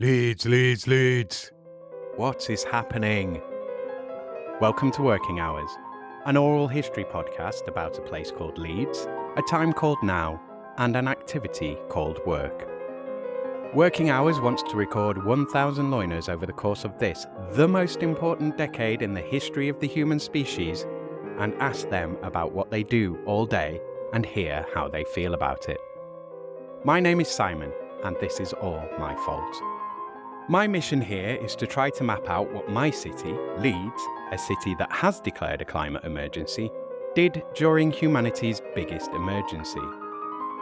Leeds. What is happening? Welcome to Working Hours, an oral history podcast about a place called Leeds, a time called now, and an activity called work. Working Hours wants to record 1,000 loiners over the course of this, the most important decade in the history of the human species, and ask them about what they do all day and hear how they feel about it. My name is Simon, and this is all my fault. My mission here is to try to map out what my city, Leeds, a city that has declared a climate emergency, did during humanity's biggest emergency.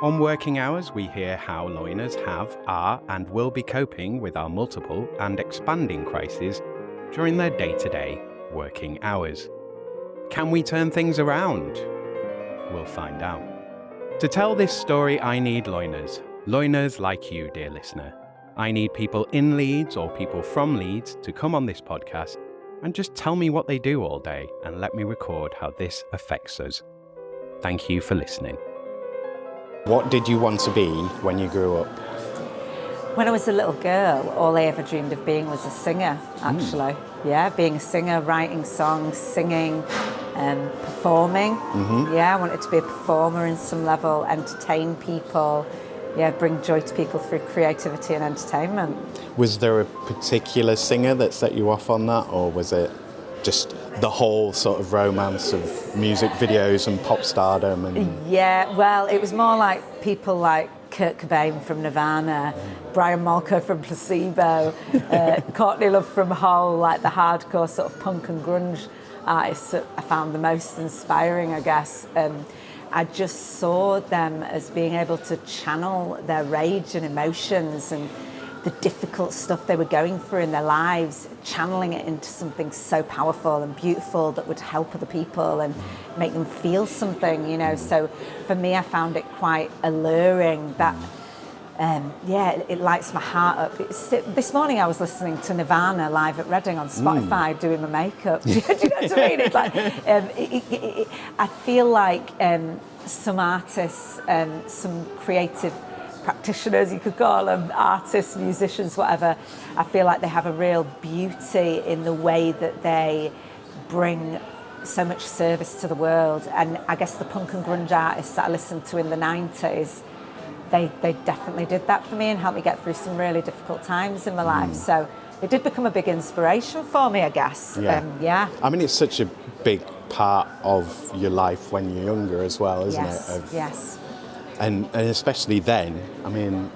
On Working Hours, we hear how loiners have, are, and will be coping with our multiple and expanding crises during their day-to-day working hours. Can we turn things around? We'll find out. To tell this story, I need loiners like you, dear listener. I need people in Leeds or people from Leeds to come on this podcast and just tell me what they do all day and let me record how this affects us. Thank you for listening. What did you want to be when you grew up? When I was a little girl, all I ever dreamed of being was a singer, actually. Yeah, being a singer, writing songs, singing, performing. Yeah, I wanted to be a performer in some level, entertain people. Yeah, bring joy to people through creativity and entertainment. Was there a particular singer that set you off on that, or was it just the whole sort of romance of music videos and pop stardom? Yeah, well, it was more like people like Kurt Cobain from Nirvana, Brian Molko from Placebo, Courtney Love from Hole, like the hardcore sort of punk and grunge artists that I found the most inspiring, I guess. I just saw them as being able to channel their rage and emotions and the difficult stuff they were going through in their lives, channeling it into something so powerful and beautiful that would help other people and make them feel something, you know. So for me, I found it quite alluring that, it lights my heart up. This morning I was listening to Nirvana live at Reading on Spotify doing my makeup. Do you know what I mean? It's like, I feel like some artists, some creative practitioners, you could call them, artists, musicians, whatever, I feel like they have a real beauty in the way that they bring so much service to the world. And I guess the punk and grunge artists that I listened to in the 90s, they definitely did that for me and helped me get through some really difficult times in my life. So it did become a big inspiration for me, I guess. Yeah. I mean, it's such a big part of your life when you're younger as well, isn't it? Yes. And especially then, I mean,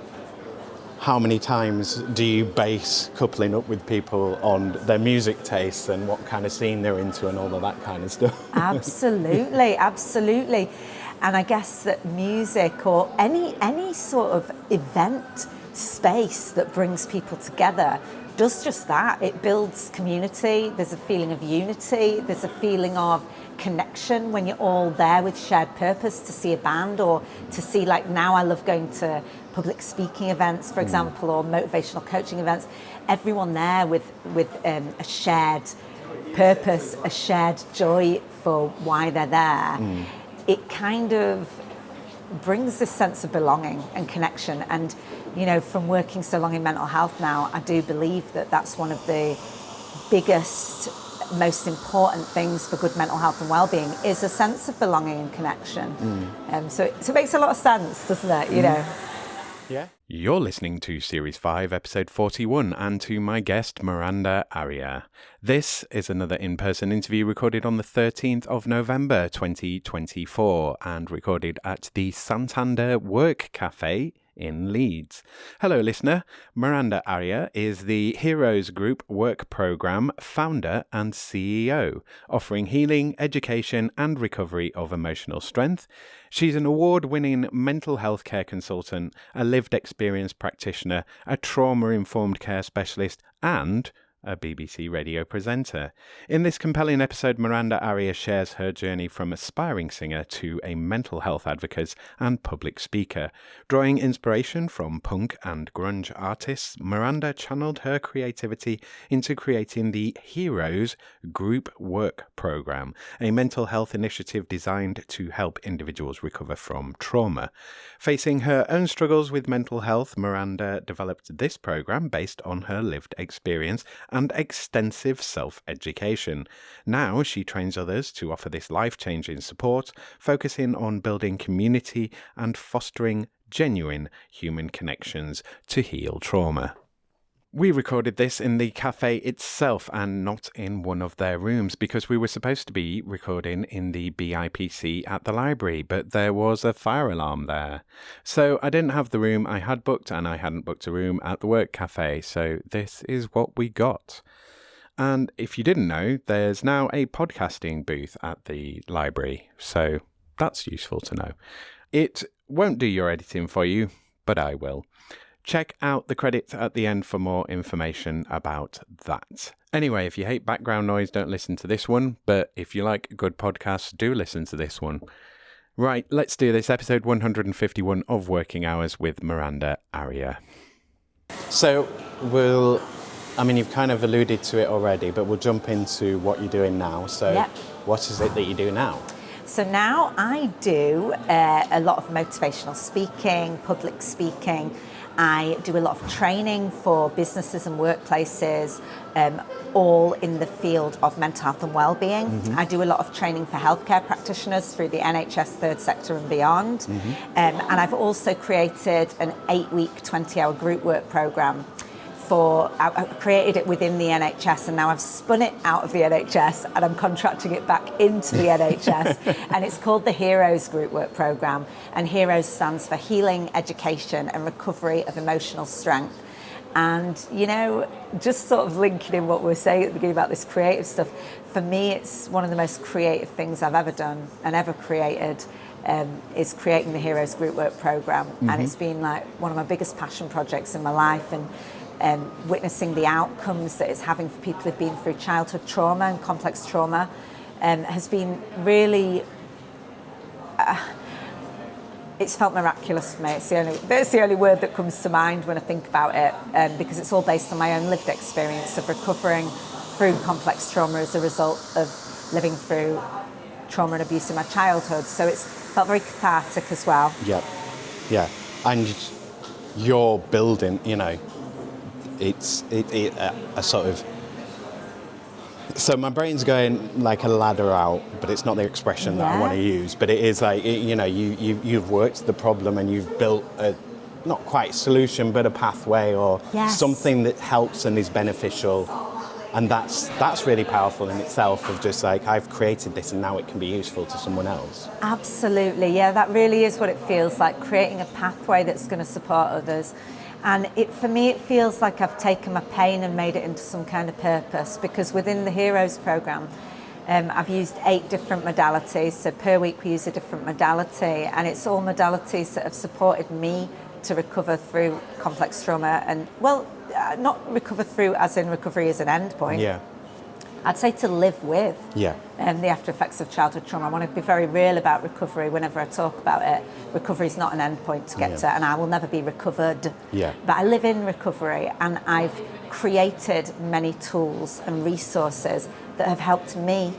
how many times do you base coupling up with people on their music tastes and what kind of scene they're into and all of that kind of stuff? Absolutely. And I guess that music or any sort of event space that brings people together does just that. It builds community. There's a feeling of unity. There's a feeling of connection when you're all there with shared purpose to see a band or to see, like now I love going to public speaking events, for example, or motivational coaching events. Everyone there with a shared purpose, a shared joy for why they're there. It kind of brings this sense of belonging and connection. And, you know, from working so long in mental health now, I do believe that that's one of the biggest, most important things for good mental health and well-being is a sense of belonging and connection. So it makes a lot of sense, doesn't it, you know? Yeah. You're listening to Series 5, Episode 41, and to my guest, Miranda Arieh. This is another in-person interview recorded on the 13th of November 2024 and recorded at the Santander Work Cafe in Leeds. Hello, listener. Miranda Arieh is the Heroes Group Work Programme founder and CEO, offering healing, education and recovery of emotional strength. She's an award-winning mental health care consultant, a lived experience practitioner, a trauma-informed care specialist and a BBC radio presenter. In this compelling episode, Miranda Arieh shares her journey from aspiring singer to a mental health advocate and public speaker. Drawing inspiration from punk and grunge artists, Miranda channeled her creativity into creating the Heroes Group Work Program, a mental health initiative designed to help individuals recover from trauma. Facing her own struggles with mental health, Miranda developed this program based on her lived experience and extensive self-education. Now she trains others to offer this life-changing support, focusing on building community and fostering genuine human connections to heal trauma. We recorded this in the cafe itself and not in one of their rooms because we were supposed to be recording in the BIPC at the library, but there was a fire alarm there. So I didn't have the room I had booked and I hadn't booked a room at the work cafe, so this is what we got. And if you didn't know, there's now a podcasting booth at the library, so that's useful to know. It won't do your editing for you, but I will. Check out the credits at the end for more information about that. Anyway, if you hate background noise, don't listen to this one. But if you like good podcasts, do listen to this one. Right, let's do this. Episode 151 of Working Hours with Miranda Arieh. So you've kind of alluded to it already, but we'll jump into what you're doing now. So What is it that you do now? So now I do a lot of motivational speaking, public speaking. I do a lot of training for businesses and workplaces, all in the field of mental health and well-being. Mm-hmm. I do a lot of training for healthcare practitioners through the NHS third sector and beyond. Mm-hmm. And I've also created an 8-week, 20-hour group work program. I created it within the NHS and now I've spun it out of the NHS and I'm contracting it back into the NHS and it's called the Heroes Group Work Programme, and Heroes stands for Healing, Education and Recovery of Emotional Strength. And, just sort of linking in what we were saying at the beginning about this creative stuff, for me it's one of the most creative things I've ever done and ever created. Is creating the Heroes Group Work Programme. Mm-hmm. And it's been like one of my biggest passion projects in my life, and witnessing the outcomes that it's having for people who've been through childhood trauma and complex trauma has been really, it's felt miraculous for me. That's the only word that comes to mind when I think about it, because it's all based on my own lived experience of recovering through complex trauma as a result of living through trauma and abuse in my childhood. So it's felt very cathartic as well. Yeah. And you're building, it's a sort of, so my brain's going like a ladder out, but it's not the expression that I want to use, but it is like, you've worked the problem and you've built a, not quite solution, but a pathway or something that helps and is beneficial. And that's really powerful in itself, of just like, I've created this and now it can be useful to someone else. Absolutely, yeah, that really is what it feels like, creating a pathway that's going to support others. And for me, it feels like I've taken my pain and made it into some kind of purpose, because within the Heroes Programme, I've used 8 different modalities. So per week we use a different modality, and it's all modalities that have supported me to recover through complex trauma and, not recover through as in recovery as an end point. Yeah. I'd say to live with the after effects of childhood trauma. I want to be very real about recovery whenever I talk about it. Recovery is not an end point to get to, and I will never be recovered. Yeah. But I live in recovery, and I've created many tools and resources that have helped me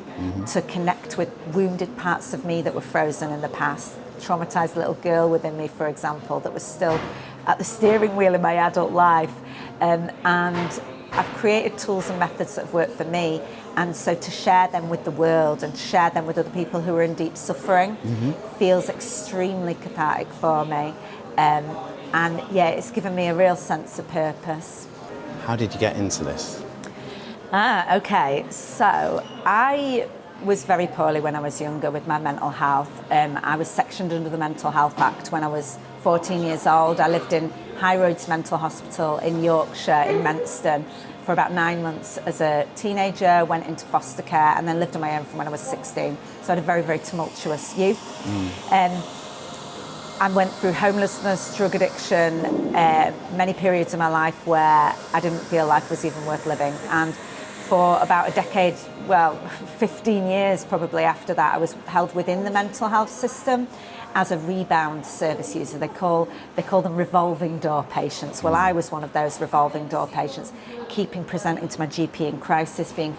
to connect with wounded parts of me that were frozen in the past. Traumatized little girl within me, for example, that was still at the steering wheel in my adult life. And I've created tools and methods that have worked for me, and so to share them with the world and share them with other people who are in deep suffering feels extremely cathartic for me. And it's given me a real sense of purpose. How did you get into this? Okay, so I was very poorly when I was younger with my mental health. I was sectioned under the Mental Health Act when I was 14 years old. I lived in High Roads Mental Hospital in Yorkshire, in Menston, for about 9 months as a teenager, went into foster care, and then lived on my own from when I was 16. So I had a very, very tumultuous youth. I went through homelessness, drug addiction, many periods of my life where I didn't feel life was even worth living. And for about a decade, 15 years probably after that, I was held within the mental health system as a rebound service user. They call them revolving door patients. Well, I was one of those revolving door patients, keeping presenting to my GP in crisis, being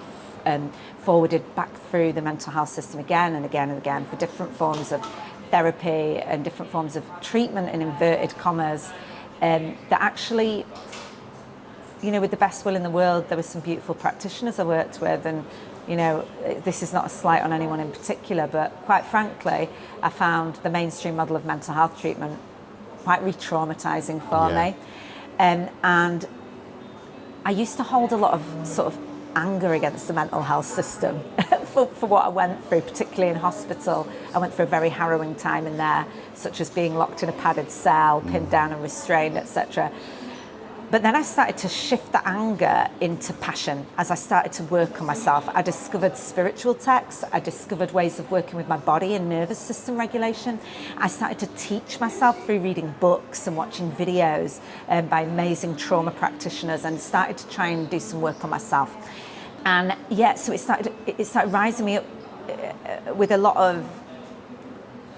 forwarded back through the mental health system again and again and again for different forms of therapy and different forms of treatment in inverted commas, that actually, with the best will in the world, there were some beautiful practitioners I worked with, and this is not a slight on anyone in particular, but quite frankly, I found the mainstream model of mental health treatment quite re-traumatizing for me. And I used to hold a lot of sort of anger against the mental health system for what I went through, particularly in hospital. I went through a very harrowing time in there, such as being locked in a padded cell, pinned down and restrained, etc. But then I started to shift the anger into passion as I started to work on myself. I discovered spiritual texts. I discovered ways of working with my body and nervous system regulation. I started to teach myself through reading books and watching videos by amazing trauma practitioners, and started to try and do some work on myself. And so it started rising me up with a lot of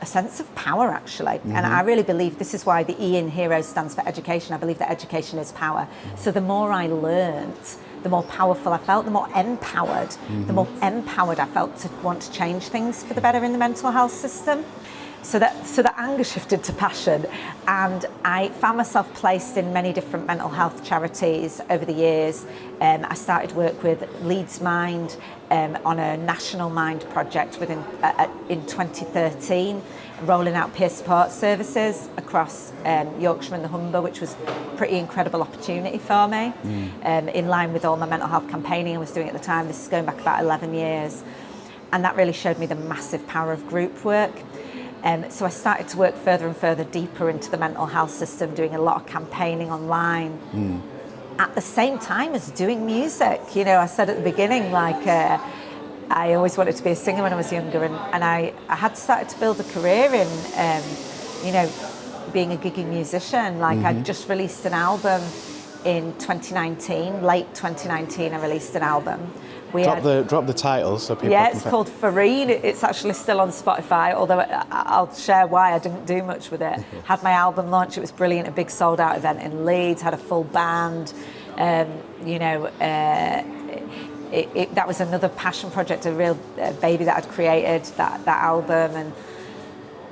a sense of power, actually. Mm-hmm. And I really believe this is why the E in HERO stands for education. I believe that education is power. Mm-hmm. So the more I learned, the more powerful I felt, the more empowered. Mm-hmm. The more empowered I felt to want to change things for the better in the mental health system. So that anger shifted to passion, and I found myself placed in many different mental health charities over the years. I started work with Leeds Mind on a national Mind project in 2013, rolling out peer support services across Yorkshire and the Humber, which was a pretty incredible opportunity for me, in line with all my mental health campaigning I was doing at the time. This is going back about 11 years. And that really showed me the massive power of group work. So I started to work further and further deeper into the mental health system, doing a lot of campaigning online. At the same time as doing music. I said at the beginning, I always wanted to be a singer when I was younger, and I had started to build a career in, being a gigging musician. I just released an album in 2019, late 2019 I released an album. Drop the title so people can... it's called Farine. It's actually still on Spotify, although I'll share why I didn't do much with it. Had my album launch, it was brilliant, a big sold out event in Leeds, had a full band, that was another passion project, a real baby that I'd created, that album,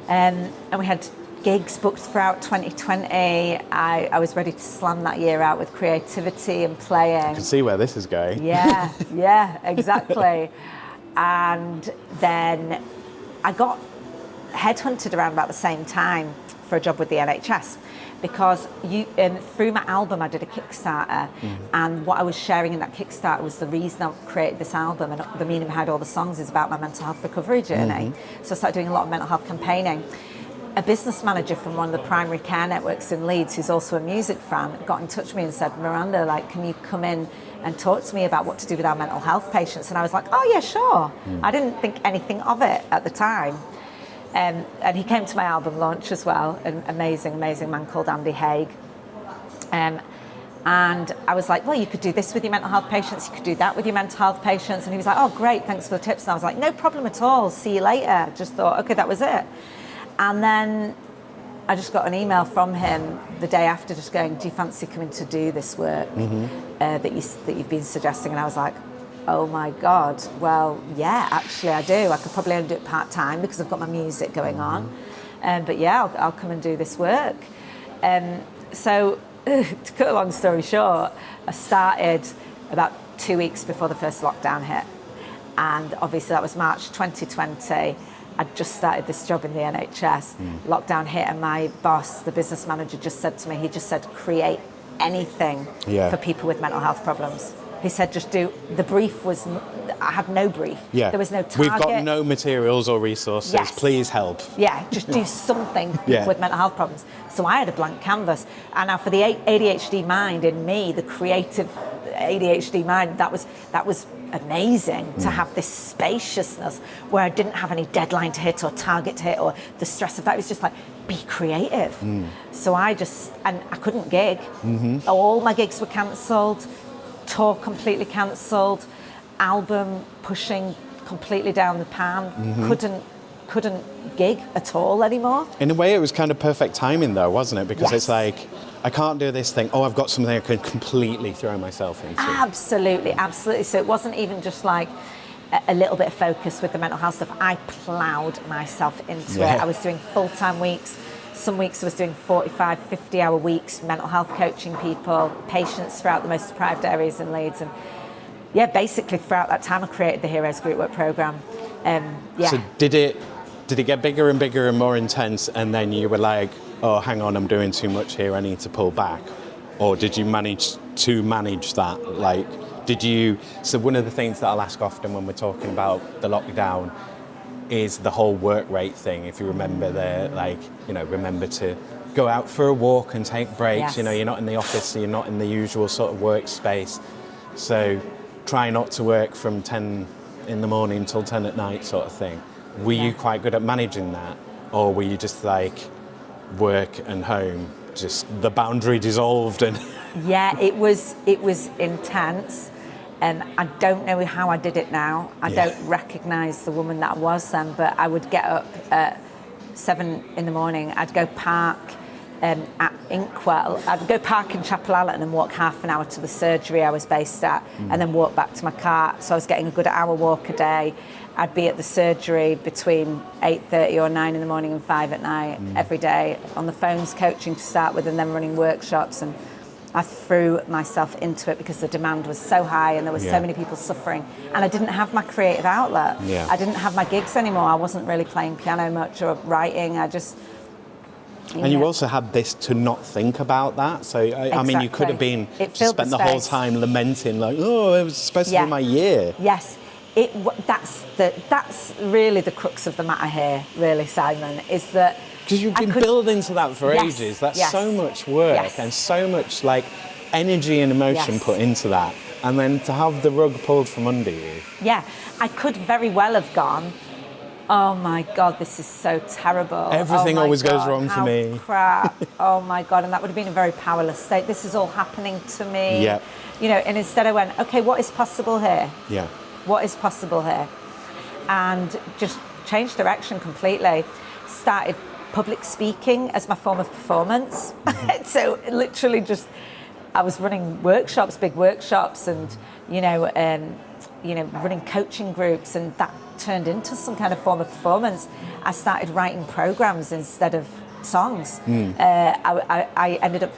and we had gigs booked throughout 2020. I was ready to slam that year out with creativity and playing. I can see where this is going. Yeah, exactly. And then I got headhunted around about the same time for a job with the NHS, because through my album I did a Kickstarter, and what I was sharing in that Kickstarter was the reason I created this album, and the meaning behind all the songs is about my mental health recovery journey. So I started doing a lot of mental health campaigning. A business manager from one of the primary care networks in Leeds, who's also a music fan, got in touch with me and said, Miranda, can you come in and talk to me about what to do with our mental health patients? And I was like, oh yeah, sure. I didn't think anything of it at the time. And he came to my album launch as well, an amazing man called Andy Haig. And I was like, well, you could do this with your mental health patients, you could do that with your mental health patients. And he was like, oh, great, thanks for the tips. And I was like, no problem at all, see you later. Just thought, okay, that was it. And then I just got an email from him the day after, just going, do you fancy coming to do this work that you've been suggesting? And I was like, oh my God, well, yeah, actually I do. I could probably only do it part-time because I've got my music going on. But yeah, I'll come and do this work. So to cut a long story short, I started about 2 weeks before the first lockdown hit. And obviously that was March 2020. I'd just started this job in the NHS. Lockdown hit, and my boss, the business manager, just said to me, he just said, create anything for people with mental health problems. He said, just do, the brief was, I had no brief. Yeah. There was no target. We've got no materials or resources. Yes. Please help. Yeah, just do something for people with mental health problems. So I had a blank canvas. And now for the ADHD mind in me, the creative ADHD mind, that was amazing to have this spaciousness where I didn't have any deadline to hit or target to hit or the stress of that. It was just like, be creative. So I couldn't gig. All my gigs were cancelled, tour completely cancelled, album pushing completely down the pan, couldn't gig at all anymore. In a way, it was kind of perfect timing though, wasn't it? Because Yes. it's like, I can't do this thing. Oh, I've got something I can completely throw myself into. Absolutely. So it wasn't even just like a little bit of focus with the mental health stuff. I ploughed myself into it. I was doing full-time weeks. Some weeks I was doing 45, 50-hour weeks, mental health coaching people, patients throughout the most deprived areas in Leeds. And yeah, basically throughout that time I created the Heroes Group Work Programme. So did it get bigger and bigger and more intense, and then you were like, oh, hang on, I'm doing too much here, I need to pull back? Or did you manage that? Like, so one of the things that I'll ask often when we're talking about the lockdown is the whole work rate thing. If you remember remember to go out for a walk and take breaks. Yes. You know, you're not in the office, so you're not in the usual sort of workspace. So try not to work from 10 in the morning till 10 at night sort of thing. Were you quite good at managing that? Or were you just like work and home, just the boundary dissolved and... Yeah, it was intense. I don't know how I did it now. I don't recognise the woman that I was then, but I would get up at 7 in the morning. I'd go park at Inkwell. I'd go park in Chapel Allen and walk half an hour to the surgery I was based at, and then walk back to my car. So I was getting a good hour walk a day. I'd be at the surgery between 8:30 or 9 in the morning and 5 at night every day, on the phones coaching to start with, and then running workshops. And I threw myself into it because the demand was so high and there were so many people suffering, and I didn't have my creative outlet. I didn't have my gigs anymore. I wasn't really playing piano much or writing. I just... And you also had this to not think about that. So, I mean, you could have been spent the whole time lamenting, like, oh, it was supposed to be my year. Yes. That's really the crux of the matter here, really, Simon, is that... Because you've been building to that for ages. That's so much work and so much like energy and emotion put into that. And then to have the rug pulled from under you. Yeah, I could very well have gone, oh my God, this is so terrible. Everything always goes wrong for me. Crap. Oh my God, and that would have been a very powerless state. This is all happening to me. Yeah. You know, and instead I went, okay, what is possible here? Yeah. What is possible here? And just changed direction completely. Started public speaking as my form of performance. So literally just, I was running workshops, big workshops, and running coaching groups, and that turned into some kind of form of performance. I started writing programs instead of songs. I ended up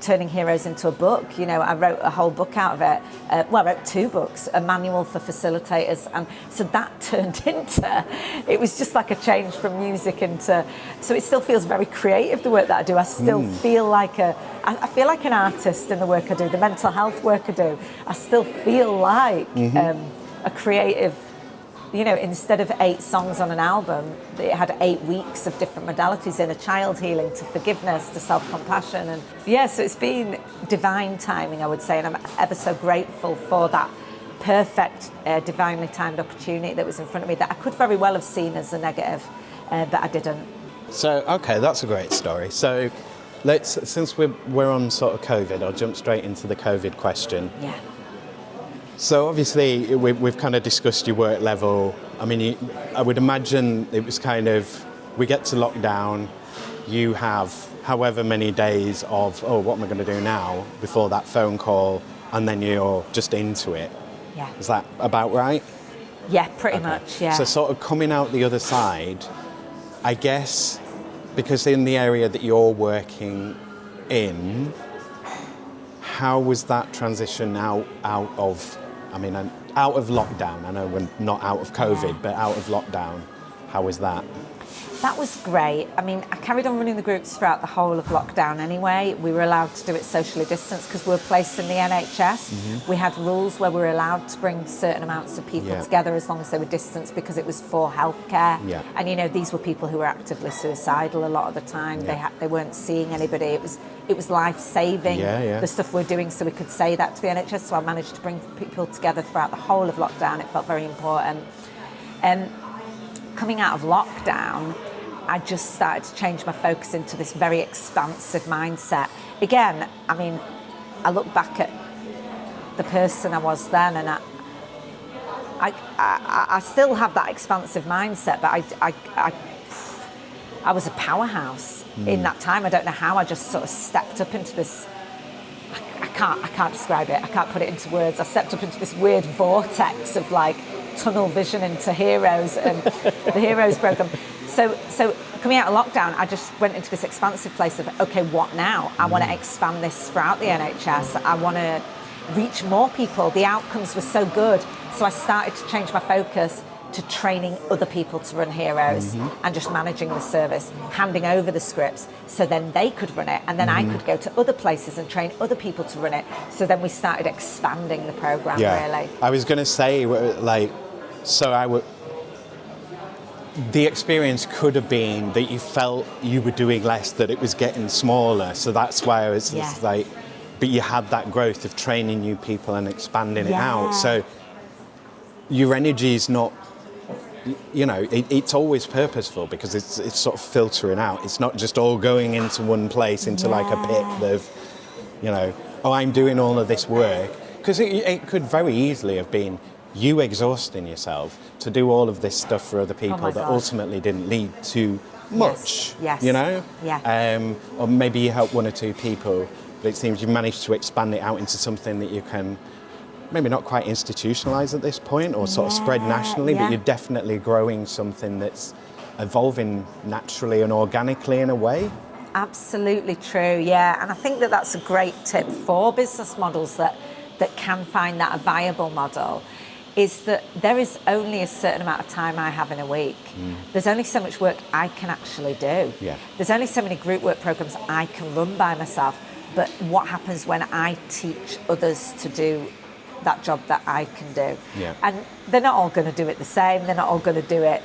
turning Heroes into a book. You know, I wrote a whole book out of it. I wrote 2 books, a manual for facilitators, and so that turned into, it was just like a change from music into, so it still feels very creative, the work that I do. I still feel like I feel like an artist in the work I do, the mental health work I do. I still feel like a creative. You know, instead of 8 songs on an album, it had 8 weeks of different modalities in, a child healing to forgiveness to self-compassion. And so it's been divine timing, I would say, and I'm ever so grateful for that perfect, divinely timed opportunity that was in front of me that I could very well have seen as a negative, but I didn't. So, okay, that's a great story. So since we're on sort of COVID, I'll jump straight into the COVID question. Yeah. So obviously we've kind of discussed your work level. I mean, I would imagine it was kind of, we get to lockdown, you have however many days of, oh, what am I going to do now, before that phone call, and then you're just into it. Yeah. Is that about right? Yeah, pretty much, yeah. So sort of coming out the other side, I guess, because in the area that you're working in, how was that transition out of lockdown? I know we're not out of COVID, but out of lockdown. How was that? That was great. I mean, I carried on running the groups throughout the whole of lockdown anyway. We were allowed to do it socially distanced because we were placed in the NHS. We had rules where we were allowed to bring certain amounts of people together as long as they were distanced because it was for healthcare. And, you know, these were people who were actively suicidal a lot of the time. They weren't seeing anybody. It was life-saving, the stuff we're doing, so we could say that to the NHS. So I managed to bring people together throughout the whole of lockdown. It felt very important. Coming out of lockdown, I just started to change my focus into this very expansive mindset. Again, I mean, I look back at the person I was then, and I still have that expansive mindset, but I was a powerhouse in that time. I don't know how. I just sort of stepped up into this. I can't describe it. I can't put it into words. I stepped up into this weird vortex of like tunnel vision into Heroes and the Heroes program. So coming out of lockdown, I just went into this expansive place of, okay, what now? I want to expand this throughout the NHS. I want to reach more people. The outcomes were so good. So I started to change my focus to training other people to run Heroes and just managing the service, handing over the scripts so then they could run it, and then I could go to other places and train other people to run it. So then we started expanding the program, really. I was going to say, like, the experience could have been that you felt you were doing less, that it was getting smaller. So that's why I was just like, but you had that growth of training new people and expanding it out. So your energy is not, you know, it's always purposeful because it's sort of filtering out. It's not just all going into one place, into like a pit of, you know, oh, I'm doing all of this work. Because it could very easily have been you exhausting yourself to do all of this stuff for other people that ultimately didn't lead to much, you know? Or maybe you help one or two people, but it seems you've managed to expand it out into something that you can maybe not quite institutionalise at this point or sort of spread nationally, but you're definitely growing something that's evolving naturally and organically in a way. Absolutely true, yeah. And I think that that's a great tip for business models that can find that a viable model, is that there is only a certain amount of time I have in a week. There's only so much work I can actually do. There's only so many group work programs I can run by myself. But what happens when I teach others to do that job that I can do? And they're not all going to do it the same. They're not all going to do it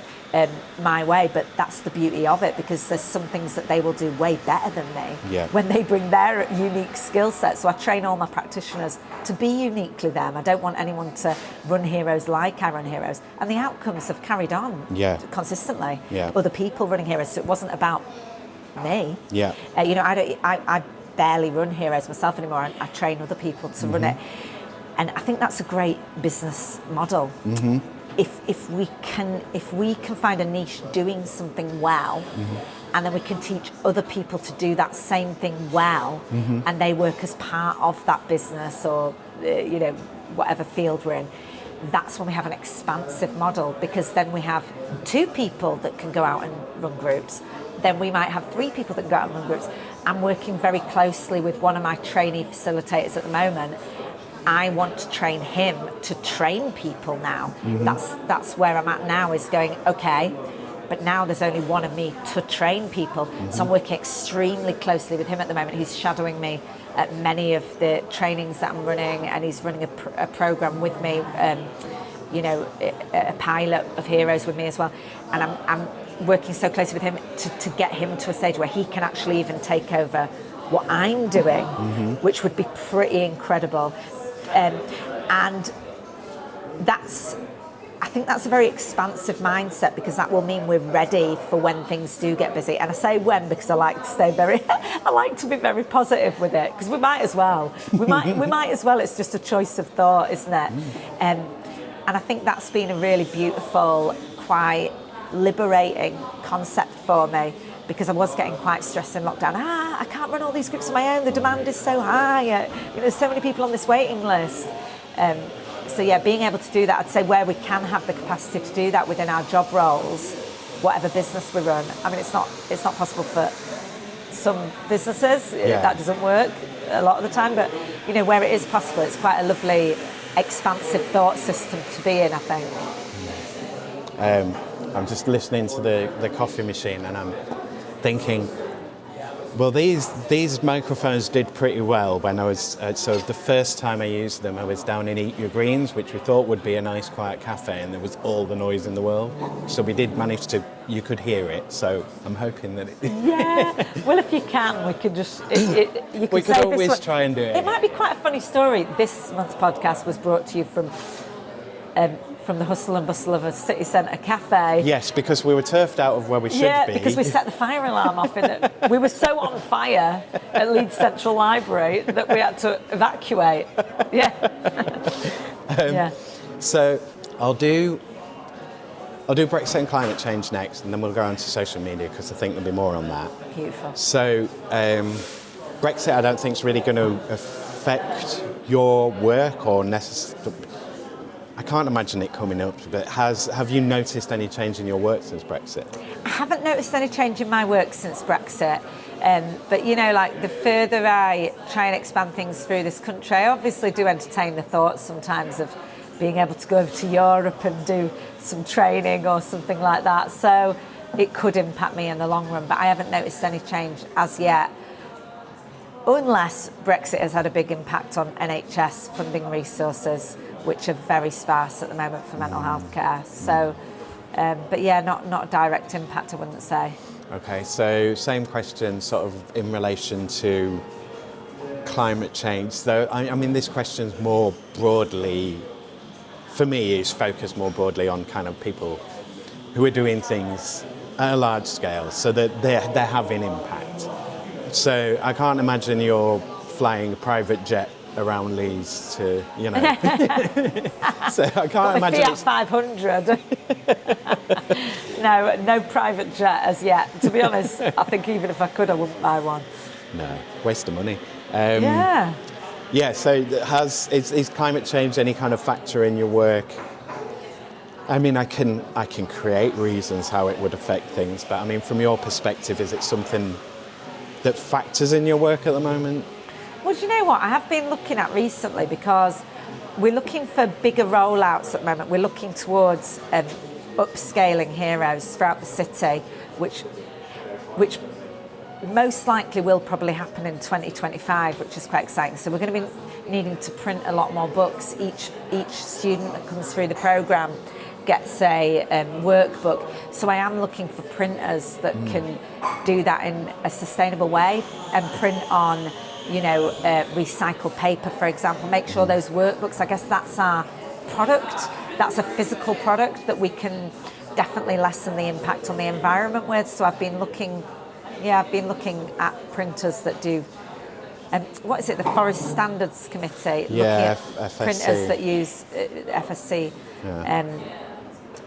my way, but that's the beauty of it, because there's some things that they will do way better than me when they bring their unique skill set. So I train all my practitioners to be uniquely them. I don't want anyone to run Heroes like I run Heroes, and the outcomes have carried on consistently. Other people running Heroes, so it wasn't about me. You know, I barely run Heroes myself anymore. I train other people to run it, and I think that's a great business model. If we can find a niche doing something well, and then we can teach other people to do that same thing well, and they work as part of that business or you know, whatever field we're in, that's when we have an expansive model, because then we have 2 people that can go out and run groups. Then we might have 3 people that can go out and run groups. I'm working very closely with one of my trainee facilitators at the moment. I want to train him to train people now. That's where I'm at now, is going, okay, but now there's only one of me to train people. So I'm working extremely closely with him at the moment. He's shadowing me at many of the trainings that I'm running, and he's running a program with me, you know, a pilot of Heroes with me as well. And I'm working so closely with him to get him to a stage where he can actually even take over what I'm doing, which would be pretty incredible. And I think that's a very expansive mindset, because that will mean we're ready for when things do get busy. And I say when because I like to be very positive with it, because we might as well. We might as well. It's just a choice of thought, isn't it? And I think that's been a really beautiful, quite liberating concept for me, because I was getting quite stressed in lockdown. I can't run all these groups on my own. The demand is so high. You know, there's so many people on this waiting list. So yeah, being able to do that, I'd say where we can have the capacity to do that within our job roles, whatever business we run. I mean, it's not possible for some businesses. That doesn't work a lot of the time. But you know, where it is possible, it's quite a lovely, expansive thought system to be in, I think. I'm just listening to the coffee machine, and I'm thinking, well, these microphones did pretty well when I was, so the first time I used them, I was down in Eat Your Greens, which we thought would be a nice quiet cafe, and there was all the noise in the world. So we did manage to, you could hear it, so I'm hoping that it... Yeah, well, if you can, we could just... you we could say always this try and do it. It might be quite a funny story. This month's podcast was brought to you from the hustle and bustle of a city centre cafe. Yes, because we were turfed out of where we should be. Yeah, because we set the fire alarm off in it. We were so on fire at Leeds Central Library that we had to evacuate. Yeah. Yeah. So I'll do Brexit and climate change next, and then we'll go on to social media because I think there'll be more on that. Beautiful. So Brexit, I don't think is really going to affect your work or necessarily. I can't imagine it coming up, but have you noticed any change in your work since Brexit? I haven't noticed any change in my work since Brexit, but like the further I try and expand things through this country, I obviously do entertain the thoughts sometimes of being able to go over to Europe and do some training or something like that. So it could impact me in the long run, but I haven't noticed any change as yet. Unless Brexit has had a big impact on NHS funding resources, which are very sparse at the moment for mental health care. So, but yeah, not a direct impact, I wouldn't say. Okay, so same question sort of in relation to climate change. Though, I mean, this question's more broadly, for me, is focused more broadly on kind of people who are doing things at a large scale, so that they're having impact. So I can't imagine you're flying a private jet around Leeds to, so I can't imagine Fiat 500. No private jet as yet. To be honest, I think even if I could, I wouldn't buy one. No, waste of money. Yeah. Yeah, so is climate change any kind of factor in your work? I mean, I can create reasons how it would affect things, but I mean, from your perspective, is it something that factors in your work at the moment? Well, do you know what I have been looking at recently, because we're looking for bigger rollouts at the moment. We're looking towards upscaling heroes throughout the city, which most likely will probably happen in 2025, which is quite exciting. So we're going to be needing to print a lot more books. Each student that comes through the programme gets a workbook. So I am looking for printers that can do that in a sustainable way and print on, recycled paper, for example. Make sure those workbooks, I guess that's our product. That's a physical product that we can definitely lessen the impact on the environment with. So I've been looking at printers that do, what is it, the Forest Standards Committee? Yeah, looking at FSC. Printers that use FSC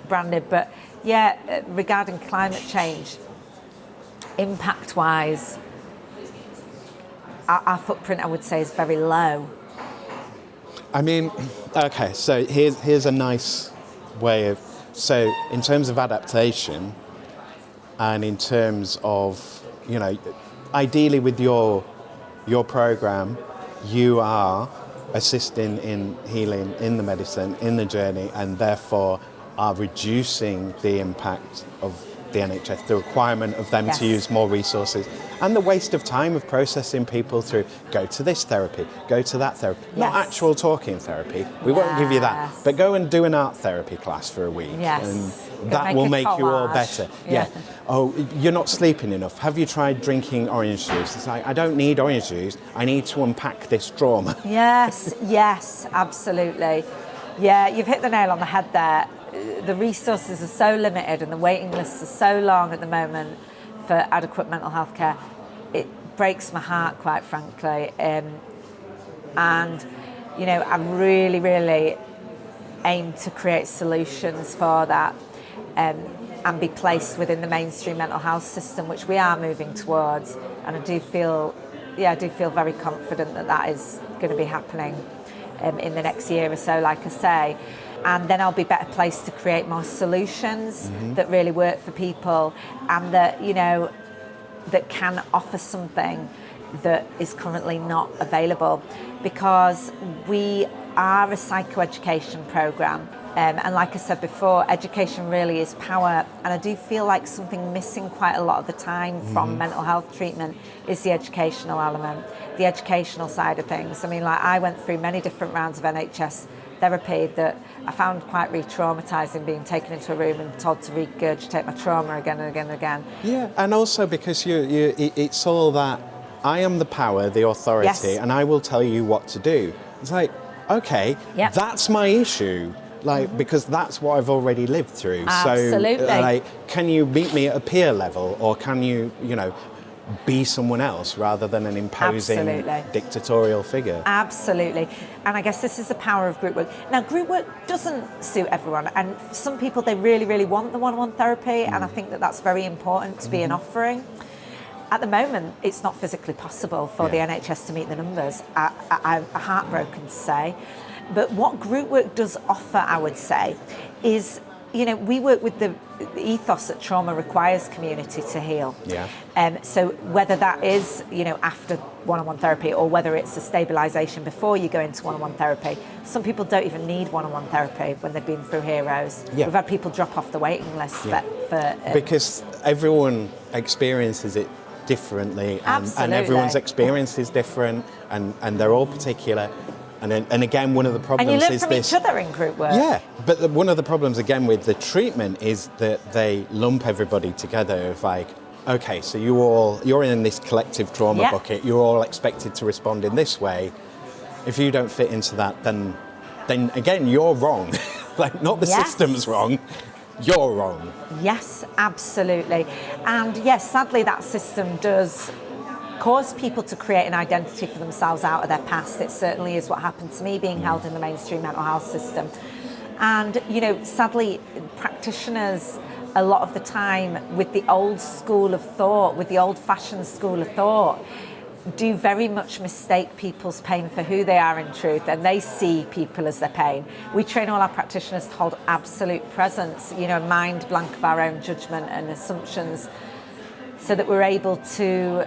branded. But yeah, regarding climate change, impact-wise, our footprint, I would say, is very low. I mean, okay, so here's a nice way of, so in terms of adaptation and in terms of, ideally with your program, you are assisting in healing, in the medicine, in the journey, and therefore are reducing the impact of the NHS, the requirement of them to use more resources, and the waste of time of processing people through go to this therapy, go to that therapy. Not actual talking therapy, we won't give you that, but go and do an art therapy class for a week, and that will make you all better. Yeah. Oh, you're not sleeping enough. Have you tried drinking orange juice? It's like, I don't need orange juice, I need to unpack this trauma. Yes, absolutely. Yeah, you've hit the nail on the head there. The resources are so limited and the waiting lists are so long at the moment for adequate mental health care. It breaks my heart, quite frankly. And, I really, really aim to create solutions for that and be placed within the mainstream mental health system, which we are moving towards. And I do feel very confident that is going to be happening in the next year or so, like I say. And then I'll be better placed to create more solutions that really work for people and that, that can offer something that is currently not available. Because we are a psychoeducation programme, And like I said before, education really is power. And I do feel like something missing quite a lot of the time from mental health treatment is the educational element, the educational side of things. I mean, like I went through many different rounds of NHS therapy that I found quite re-traumatising, being taken into a room and told to regurgitate my trauma again and again and again. Yeah, and also because it's all that I am the power, the authority, Yes. and I will tell you what to do. It's like, okay, Yep. that's my issue. Like, because that's what I've already lived through. Absolutely. So, like, can you meet me at a peer level, or can you, be someone else rather than an imposing Absolutely. dictatorial figure? Absolutely. And I guess this is the power of group work. Now, group work doesn't suit everyone. And some people, they really, really want the one-on-one therapy. And I think that that's very important to be an offering. At the moment, it's not physically possible for the NHS to meet the numbers. I'm heartbroken to say. But what group work does offer, I would say, is, we work with the ethos that trauma requires community to heal. Yeah. So whether that is, after one-on-one therapy, or whether it's a stabilisation before you go into one-on-one therapy, some people don't even need one-on-one therapy when they've been through heroes. Yeah. We've had people drop off the waiting list for because everyone experiences it differently, and Absolutely. everyone's experience is different, and they're all particular. And again, one of the problems and you learn is from this. each other in group work. Yeah, but one of the problems again with the treatment is that they lump everybody together of like, okay, so you're in this collective trauma Yeah. bucket. You're all expected to respond in this way. If you don't fit into that, then again you're wrong. Like, not the Yes. system's wrong. You're wrong. Yes, absolutely. And yes, sadly that system does cause people to create an identity for themselves out of their past. It certainly is what happened to me, being held in the mainstream mental health system. And, sadly, practitioners, a lot of the time, with the old school of thought, with the old-fashioned school of thought, do very much mistake people's pain for who they are in truth, and they see people as their pain. We train all our practitioners to hold absolute presence, a mind blank of our own judgment and assumptions, so that we're able to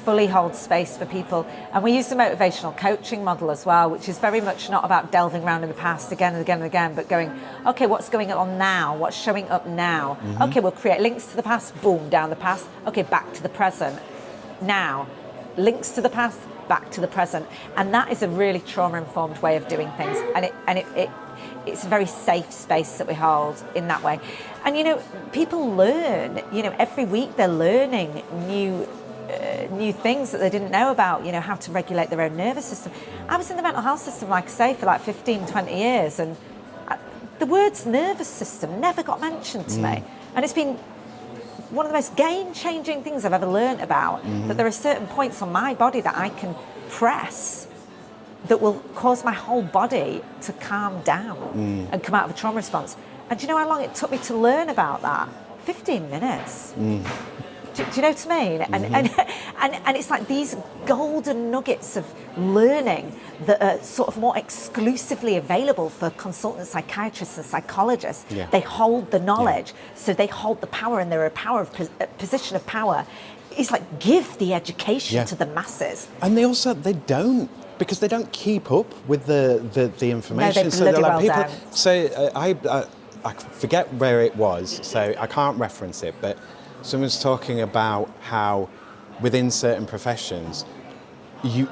fully hold space for people. And we use the motivational coaching model as well, which is very much not about delving around in the past again and again and again, but going, okay, what's going on now? What's showing up now? Okay, we'll create links to the past, boom, down the past. Okay, back to the present. Now, links to the past, back to the present. And that is a really trauma-informed way of doing things. And it's a very safe space that we hold in that way. And, people learn, every week they're learning new things that they didn't know about, how to regulate their own nervous system. I was in the mental health system, like I say, for like 15, 20 years, and the words nervous system never got mentioned to me. And it's been one of the most game-changing things I've ever learned about, that there are certain points on my body that I can press that will cause my whole body to calm down and come out of a trauma response. And do you know how long it took me to learn about that? 15 minutes. Do you know what I mean? And it's like these golden nuggets of learning that are sort of more exclusively available for consultant psychiatrists and psychologists. Yeah. They hold the knowledge, so they hold the power, and they're a position of power. It's like, give the education to the masses. And they don't, because they don't keep up with the information. No, they bloody well people. don't. So I forget where it was, so I can't reference it, but someone's talking about how within certain professions,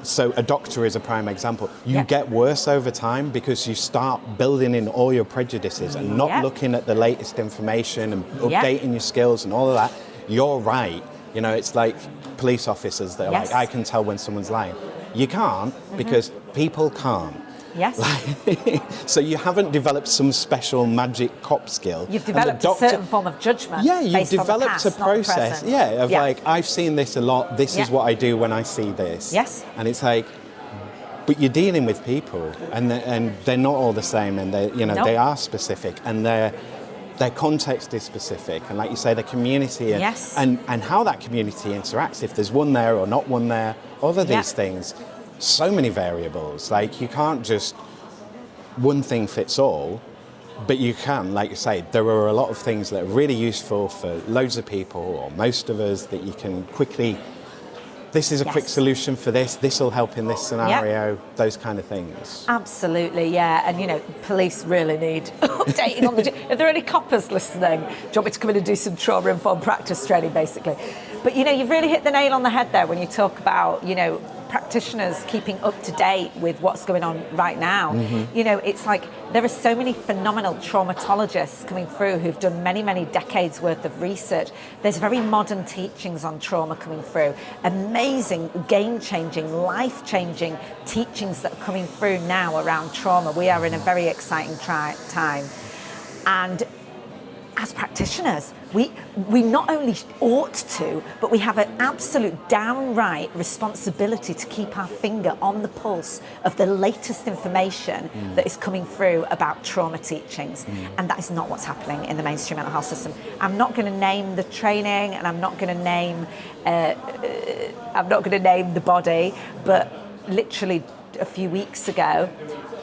so a doctor is a prime example, you get worse over time because you start building in all your prejudices and not looking at the latest information and updating your skills and all of that. You're right. It's like police officers that are like, I can tell when someone's lying. You can't, because people can't. Yes. So you haven't developed some special magic cop skill. You've developed a certain form of judgment. Yeah, you've based developed on the past, a not the process. present. Like, I've seen this a lot. This is what I do when I see this. Yes. And it's like, but you're dealing with people, and they're not all the same, and they are specific, and their context is specific, and like you say, the community, and how that community interacts. If there's one there or not one there, all of these things. So many variables. Like, you can't just one thing fits all, but you can, like you say, there are a lot of things that are really useful for loads of people, or most of us, that you can quickly this is a quick Yes. solution for this will help in this scenario, those kind of things. Absolutely, yeah. And, you know, police really need updating on the... Are there any coppers listening? Do you want me to come in and do some trauma-informed practice training, basically? But, you know, you've really hit the nail on the head there when you talk about, you know, practitioners keeping up to date with what's going on right now. You know, it's like there are so many phenomenal traumatologists coming through who've done many, many decades worth of research. There's very modern teachings on trauma coming through. Amazing, game-changing, life-changing teachings that are coming through now around trauma. We are in a very exciting time. And as practitioners, we not only ought to, but we have an absolute downright responsibility to keep our finger on the pulse of the latest information that is coming through about trauma teachings. And that is not what's happening in the mainstream mental health system. I'm not going to name the training, and I'm not going to name the body, but literally a few weeks ago,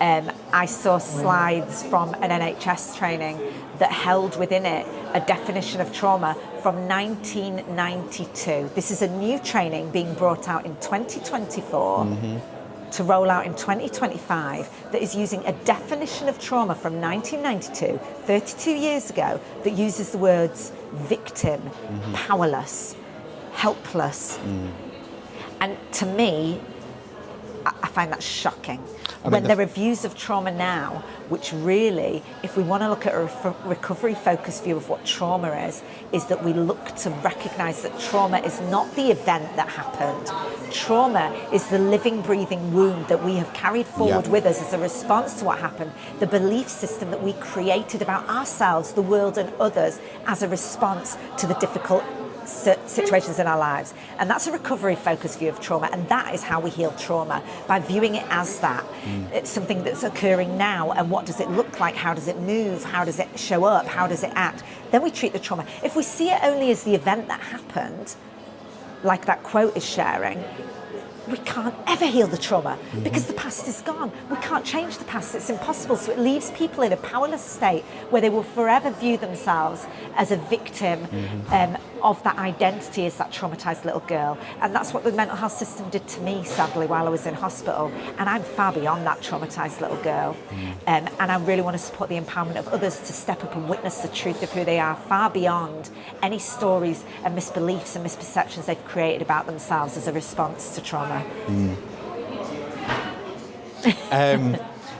I saw slides from an NHS training that held within it a definition of trauma from 1992. This is a new training being brought out in 2024 to roll out in 2025 that is using a definition of trauma from 1992, 32 years ago, that uses the words victim, powerless, helpless. And to me, I find that shocking. When there are views of trauma now, which really, if we want to look at a recovery-focused view of what trauma is that we look to recognise that trauma is not the event that happened. Trauma is the living, breathing wound that we have carried forward with us as a response to what happened, the belief system that we created about ourselves, the world and others as a response to the difficult situations in our lives. And that's a recovery focused view of trauma, and that is how we heal trauma, by viewing it as that. It's something that's occurring now, and what does it look like, how does it move, how does it show up, how does it act. Then we treat the trauma. If we see it only as the event that happened, like that quote is sharing, we can't ever heal the trauma because the past is gone. We can't change the past, it's impossible. So it leaves people in a powerless state where they will forever view themselves as a victim of that identity as that traumatized little girl. And that's what the mental health system did to me, sadly, while I was in hospital. And I'm far beyond that traumatized little girl. And I really want to support the empowerment of others to step up and witness the truth of who they are, far beyond any stories and misbeliefs and misperceptions they've created about themselves as a response to trauma.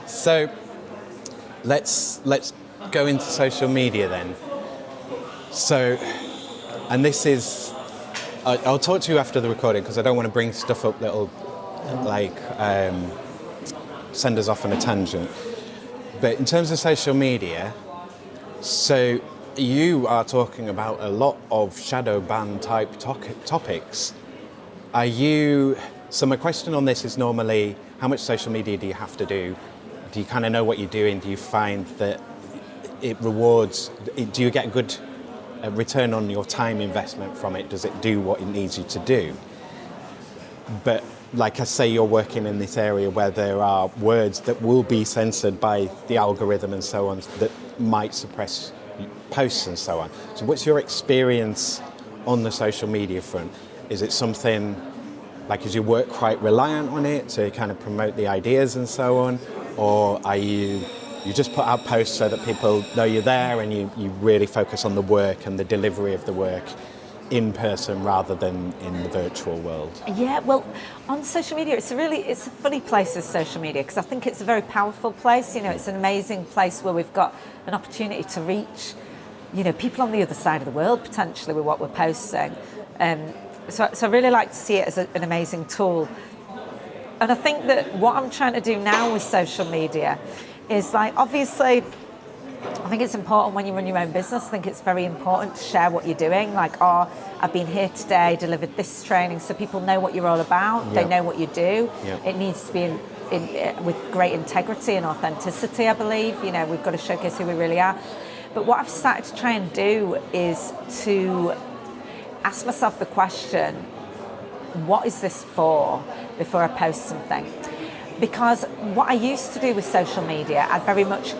So let's go into social media then. So, and this is, I'll talk to you after the recording because I don't want to bring stuff up that'll send us off on a tangent. But in terms of social media, so you are talking about a lot of shadow ban type topics. So my question on this is normally, how much social media do you have to do? Do you kind of know what you're doing? Do you find that it rewards, do you get a good return on your time investment from it? Does it do what it needs you to do? But like I say, you're working in this area where there are words that will be censored by the algorithm and so on that might suppress posts and so on. So what's your experience on the social media front? Is it something, like, is your work quite reliant on it to kind of promote the ideas and so on? Or are you just put out posts so that people know you're there and you really focus on the work and the delivery of the work in person rather than in the virtual world? Yeah, well, on social media, it's a funny place, is social media, because I think it's a very powerful place. You know, it's an amazing place where we've got an opportunity to reach, you know, people on the other side of the world potentially with what we're posting. So I really like to see it as an amazing tool. And I think that what I'm trying to do now with social media is, like, obviously, I think it's important when you run your own business. I think it's very important to share what you're doing. Like, oh, I've been here today, delivered this training, so people know what you're all about. Yep. They know what you do. Yep. It needs to be with great integrity and authenticity, I believe. You know, we've got to showcase who we really are. But what I've started to try and do is to ask myself the question, what is this for, before I post something? Because what I used to do with social media, I very much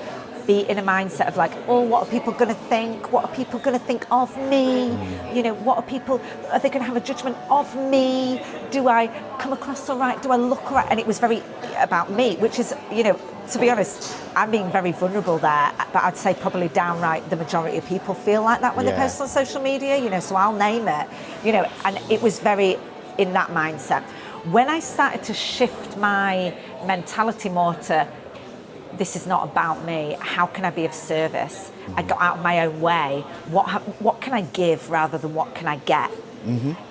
be in a mindset of like, oh, what are people going to think? What are people going to think of me? You know, are they going to have a judgment of me? Do I come across all right? Do I look all right? And it was very about me, which is, you know, to be honest, I'm being very vulnerable there, but I'd say probably downright the majority of people feel like that when they post on social media, you know, so I'll name it, you know, and it was very in that mindset. When I started to shift my mentality more to, this is not about me, how can I be of service? I got out of my own way. What can I give rather than what can I get?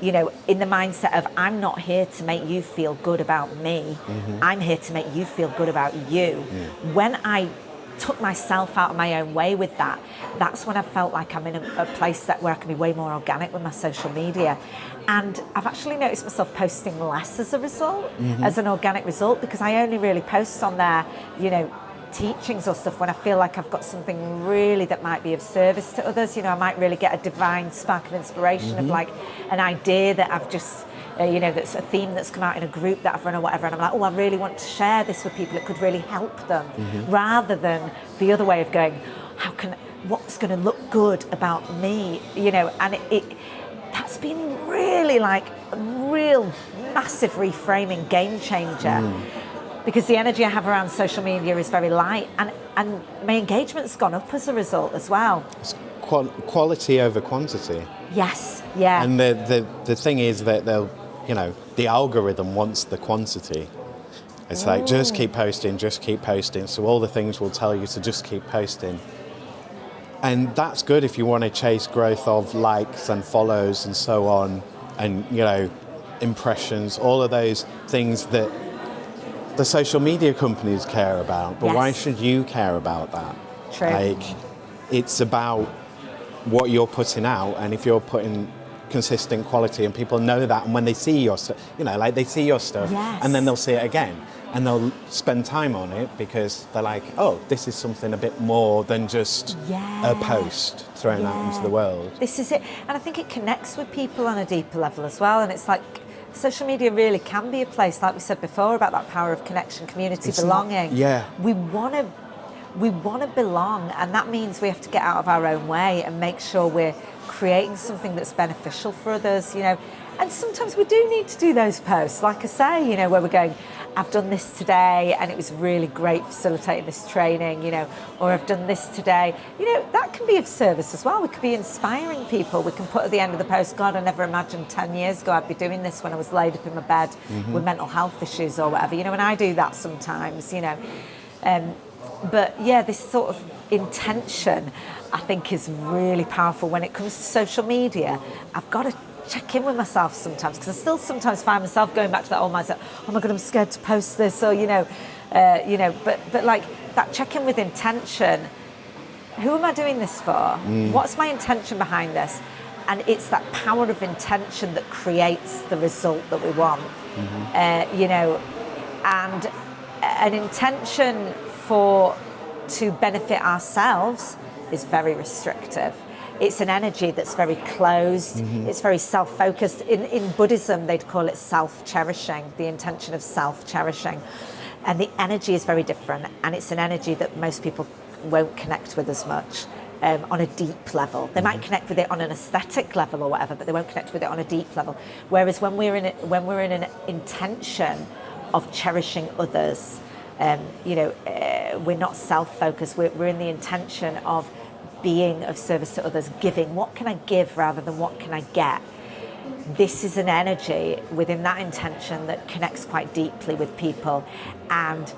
You know, in the mindset of, I'm not here to make you feel good about me. I'm here to make you feel good about you. When I took myself out of my own way with that, that's when I felt like I'm in a place where I can be way more organic with my social media. And I've actually noticed myself posting less as a result, as an organic result, because I only really post on there, you know, teachings or stuff when I feel like I've got something really that might be of service to others. You know, I might really get a divine spark of inspiration of like an idea that I've just, you know, that's a theme that's come out in a group that I've run or whatever, and I'm like, oh, I really want to share this with people. It could really help them, rather than the other way of going, what's going to look good about me, you know. And that's been really like a real massive reframing game changer. Because the energy I have around social media is very light, and my engagement's gone up as a result as well. It's quality over quantity. Yes, yeah. And the thing is that they'll, you know, the algorithm wants the quantity. It's like, just keep posting. So all the things will tell you to just keep posting. And that's good if you want to chase growth of likes and follows and so on, and, you know, impressions, all of those things that the social media companies care about, but why should you care about that? True. Like, it's about what you're putting out, and if you're putting consistent quality and people know that, and when they see your stuff, you know, like they see your stuff and then they'll see it again and they'll spend time on it because they're like, oh, this is something a bit more than just a post thrown out into the world. This is it. And I think it connects with people on a deeper level as well, and it's like, social media really can be a place, like we said before, about that power of connection, community, belonging. We want to belong, and that means we have to get out of our own way and make sure we're creating something that's beneficial for others, you know. And sometimes we do need to do those posts, like I say, you know, where we're going, I've done this today and it was really great facilitating this training, you know, or I've done this today. You know, that can be of service as well. We could be inspiring people. We can put at the end of the post, God, I never imagined 10 years ago I'd be doing this when I was laid up in my bed with mental health issues or whatever, you know, and I do that sometimes, you know. But yeah, this sort of intention, I think, is really powerful when it comes to social media. I've got to check in with myself sometimes, because I still sometimes find myself going back to that old mindset, oh my God, I'm scared to post this, or, but like that check in with intention. Who am I doing this for? What's my intention behind this? And it's that power of intention that creates the result that we want, and an intention to benefit ourselves is very restrictive. It's an energy that's very closed. It's very self-focused. In Buddhism, they'd call it self-cherishing, the intention of self-cherishing. And the energy is very different. And it's an energy that most people won't connect with as much on a deep level. They might connect with it on an aesthetic level or whatever, but they won't connect with it on a deep level. Whereas when we're in an intention of cherishing others, we're not self-focused. We're in the intention of being of service to others, giving. What can I give rather than what can I get? This is an energy within that intention that connects quite deeply with people, and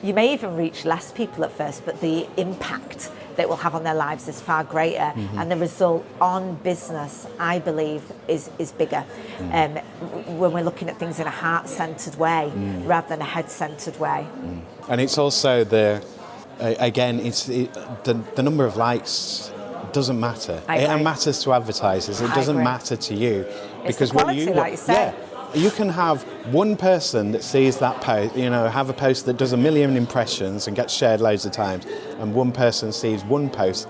you may even reach less people at first, but the impact that it will have on their lives is far greater, and the result on business, I believe, is bigger when we're looking at things in a heart-centered way rather than a head-centered way. And it's also the number of likes doesn't matter. It matters to advertisers. It doesn't matter to you, because what you like you say. You can have one person that sees that post, have a post that does 1 million impressions and gets shared loads of times, and one person sees one post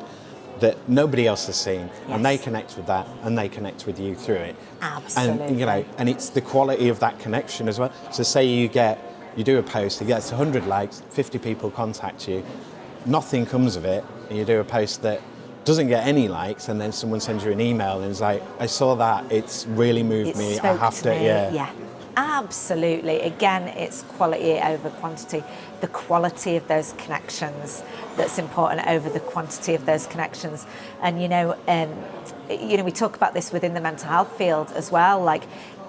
that nobody else has seen, and they connect with that, and they connect with you through it. Absolutely. And it's the quality of that connection as well. So say you do a post, it gets 100 likes, 50 people contact you. nothing comes of it, and you do a post that doesn't get any likes, and then someone sends you an email and is like, I saw that, it's really moved me, I have to, yeah. Absolutely. Again, it's quality over quantity. The quality of those connections that's important over the quantity of those connections. And we talk about this within the mental health field as well. Like,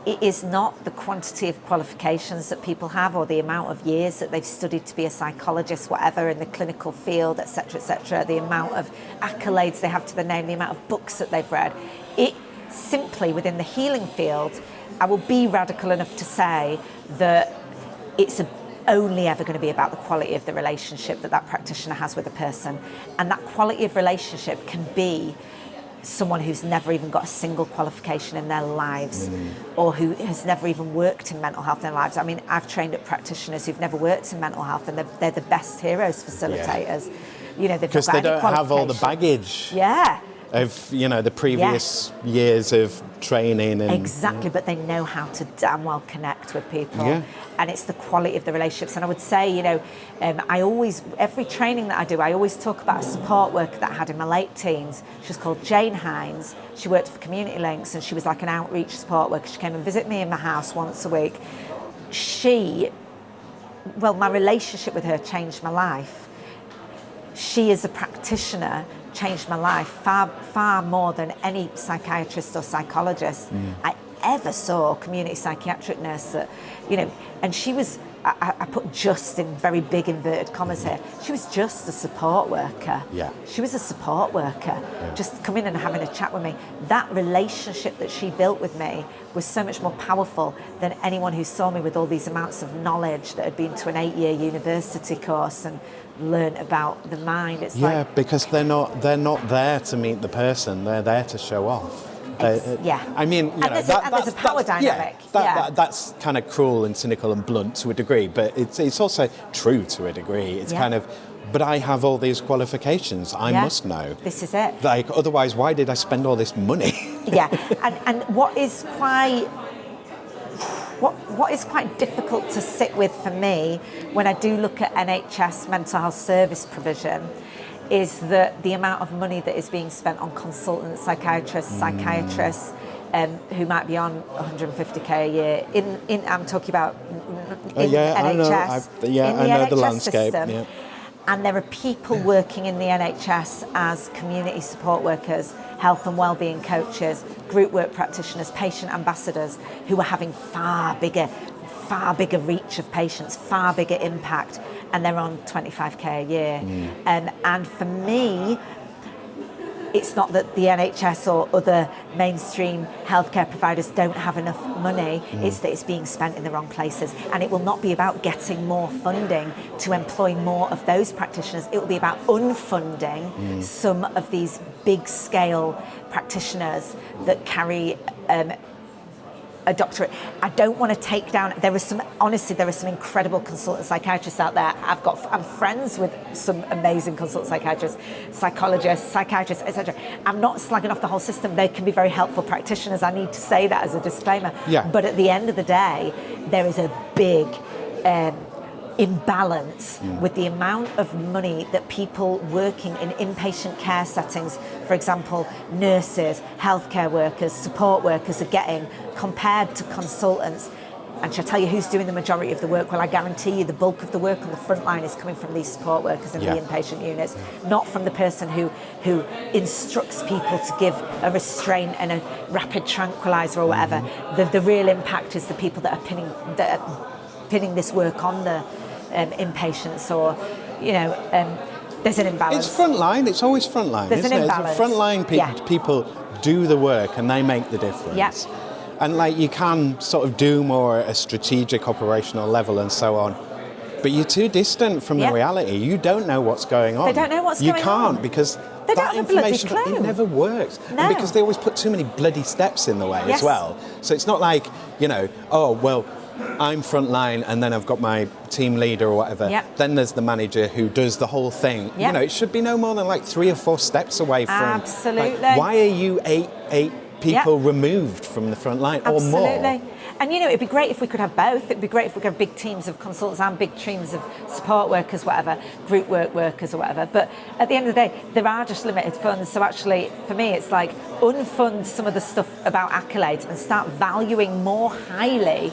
it is not the quantity of qualifications that people have or the amount of years that they've studied to be a psychologist, whatever, in the clinical field, etc., the amount of accolades they have to their name, the amount of books that they've read. It simply, within the healing field, I will be radical enough to say that it's only ever going to be about the quality of the relationship that practitioner has with a person. And that quality of relationship can be someone who's never even got a single qualification in their lives, or who has never even worked in mental health in their lives. I mean, I've trained up practitioners who've never worked in mental health, and they're the best heroes facilitators. Because they don't have all the baggage. Of the previous years of training and exactly, but they know how to damn well connect with people, and it's the quality of the relationships. And I would say, every training that I do, I always talk about a support worker that I had in my late teens. She was called Jane Hines. She worked for Community Links, and she was like an outreach support worker. She came and visit me in my house once a week. My relationship with her changed my life. She, as a practitioner, changed my life far more than any psychiatrist or psychologist I ever saw. Community psychiatric nurse that, and she was, I put just in very big inverted commas here, she was just a support worker. She was a support worker, just coming and having a chat with me. That relationship that she built with me was so much more powerful than anyone who saw me with all these amounts of knowledge that had been to an 8-year university course and learn about the mind. It's because they're not there to meet the person, they're there to show off. I mean, there's a power dynamic. That's kind of cruel and cynical and blunt to a degree, but it's also true to a degree. It's kind of, but I have all these qualifications, I must know. This is it. Like, otherwise, why did I spend all this money? And what is quite difficult to sit with for me when I do look at NHS mental health service provision is that the amount of money that is being spent on consultants, psychiatrists, who might be on 150k a year. I'm talking about in NHS. I know the landscape. System. And there are people working in the NHS as community support workers, health and wellbeing coaches, group work practitioners, patient ambassadors, who are having far bigger reach of patients, far bigger impact, and they're on 25k a year. And for me, it's not that the NHS or other mainstream healthcare providers don't have enough money, it's that it's being spent in the wrong places. And it will not be about getting more funding to employ more of those practitioners. It will be about unfunding some of these big scale practitioners that carry a doctorate. I don't want to take down. There are some incredible consultant psychiatrists out there. I'm friends with some amazing consultant psychiatrists, psychologists, psychiatrists, etc. I'm not slagging off the whole system. They can be very helpful practitioners. I need to say that as a disclaimer. But at the end of the day, there is a big imbalance with the amount of money that people working in inpatient care settings, for example, nurses, healthcare workers, support workers, are getting compared to consultants. And shall I tell you who's doing the majority of the work? Well, I guarantee you the bulk of the work on the front line is coming from these support workers in the inpatient units, not from the person who instructs people to give a restraint and a rapid tranquilizer or whatever. The real impact is the people that are pinning this work on the inpatients, or there's an imbalance. It's frontline. It's always frontline. There's an imbalance. It's frontline people do the work and they make the difference. And you can sort of do more at a strategic operational level and so on, but you're too distant from the reality. You don't know what's going on. They don't know what's going on. You can't, because they that information, it never works. No. And because they always put too many bloody steps in the way as well. So it's not like, I'm frontline and then I've got my team leader or whatever. Then there's the manager who does the whole thing. It should be no more than 3 or 4 steps away from. Absolutely. Why are you eight people removed from the front line or more? And, you know, it'd be great if we could have both. It'd be great if we could have big teams of consultants and big teams of support workers, whatever, group workers or whatever. But at the end of the day, there are just limited funds. So actually, for me, it's like unfund some of the stuff about accolades and start valuing more highly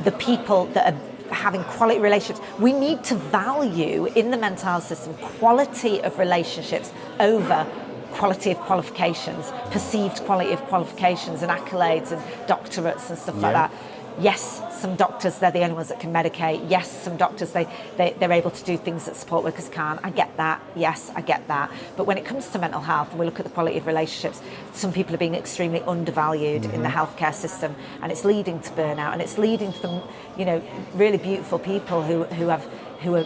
the people that are having quality relationships. We need to value in the mental health system quality of relationships over quality of qualifications, perceived quality of qualifications and accolades and doctorates and stuff like that. Yes, some doctors, they're the only ones that can medicate. Yes, some doctors, they're able to do things that support workers can't. I get that. Yes, I get that. But when it comes to mental health and we look at the quality of relationships, some people are being extremely undervalued in the healthcare system, and it's leading to burnout, and it's leading to them, you know, really beautiful people who are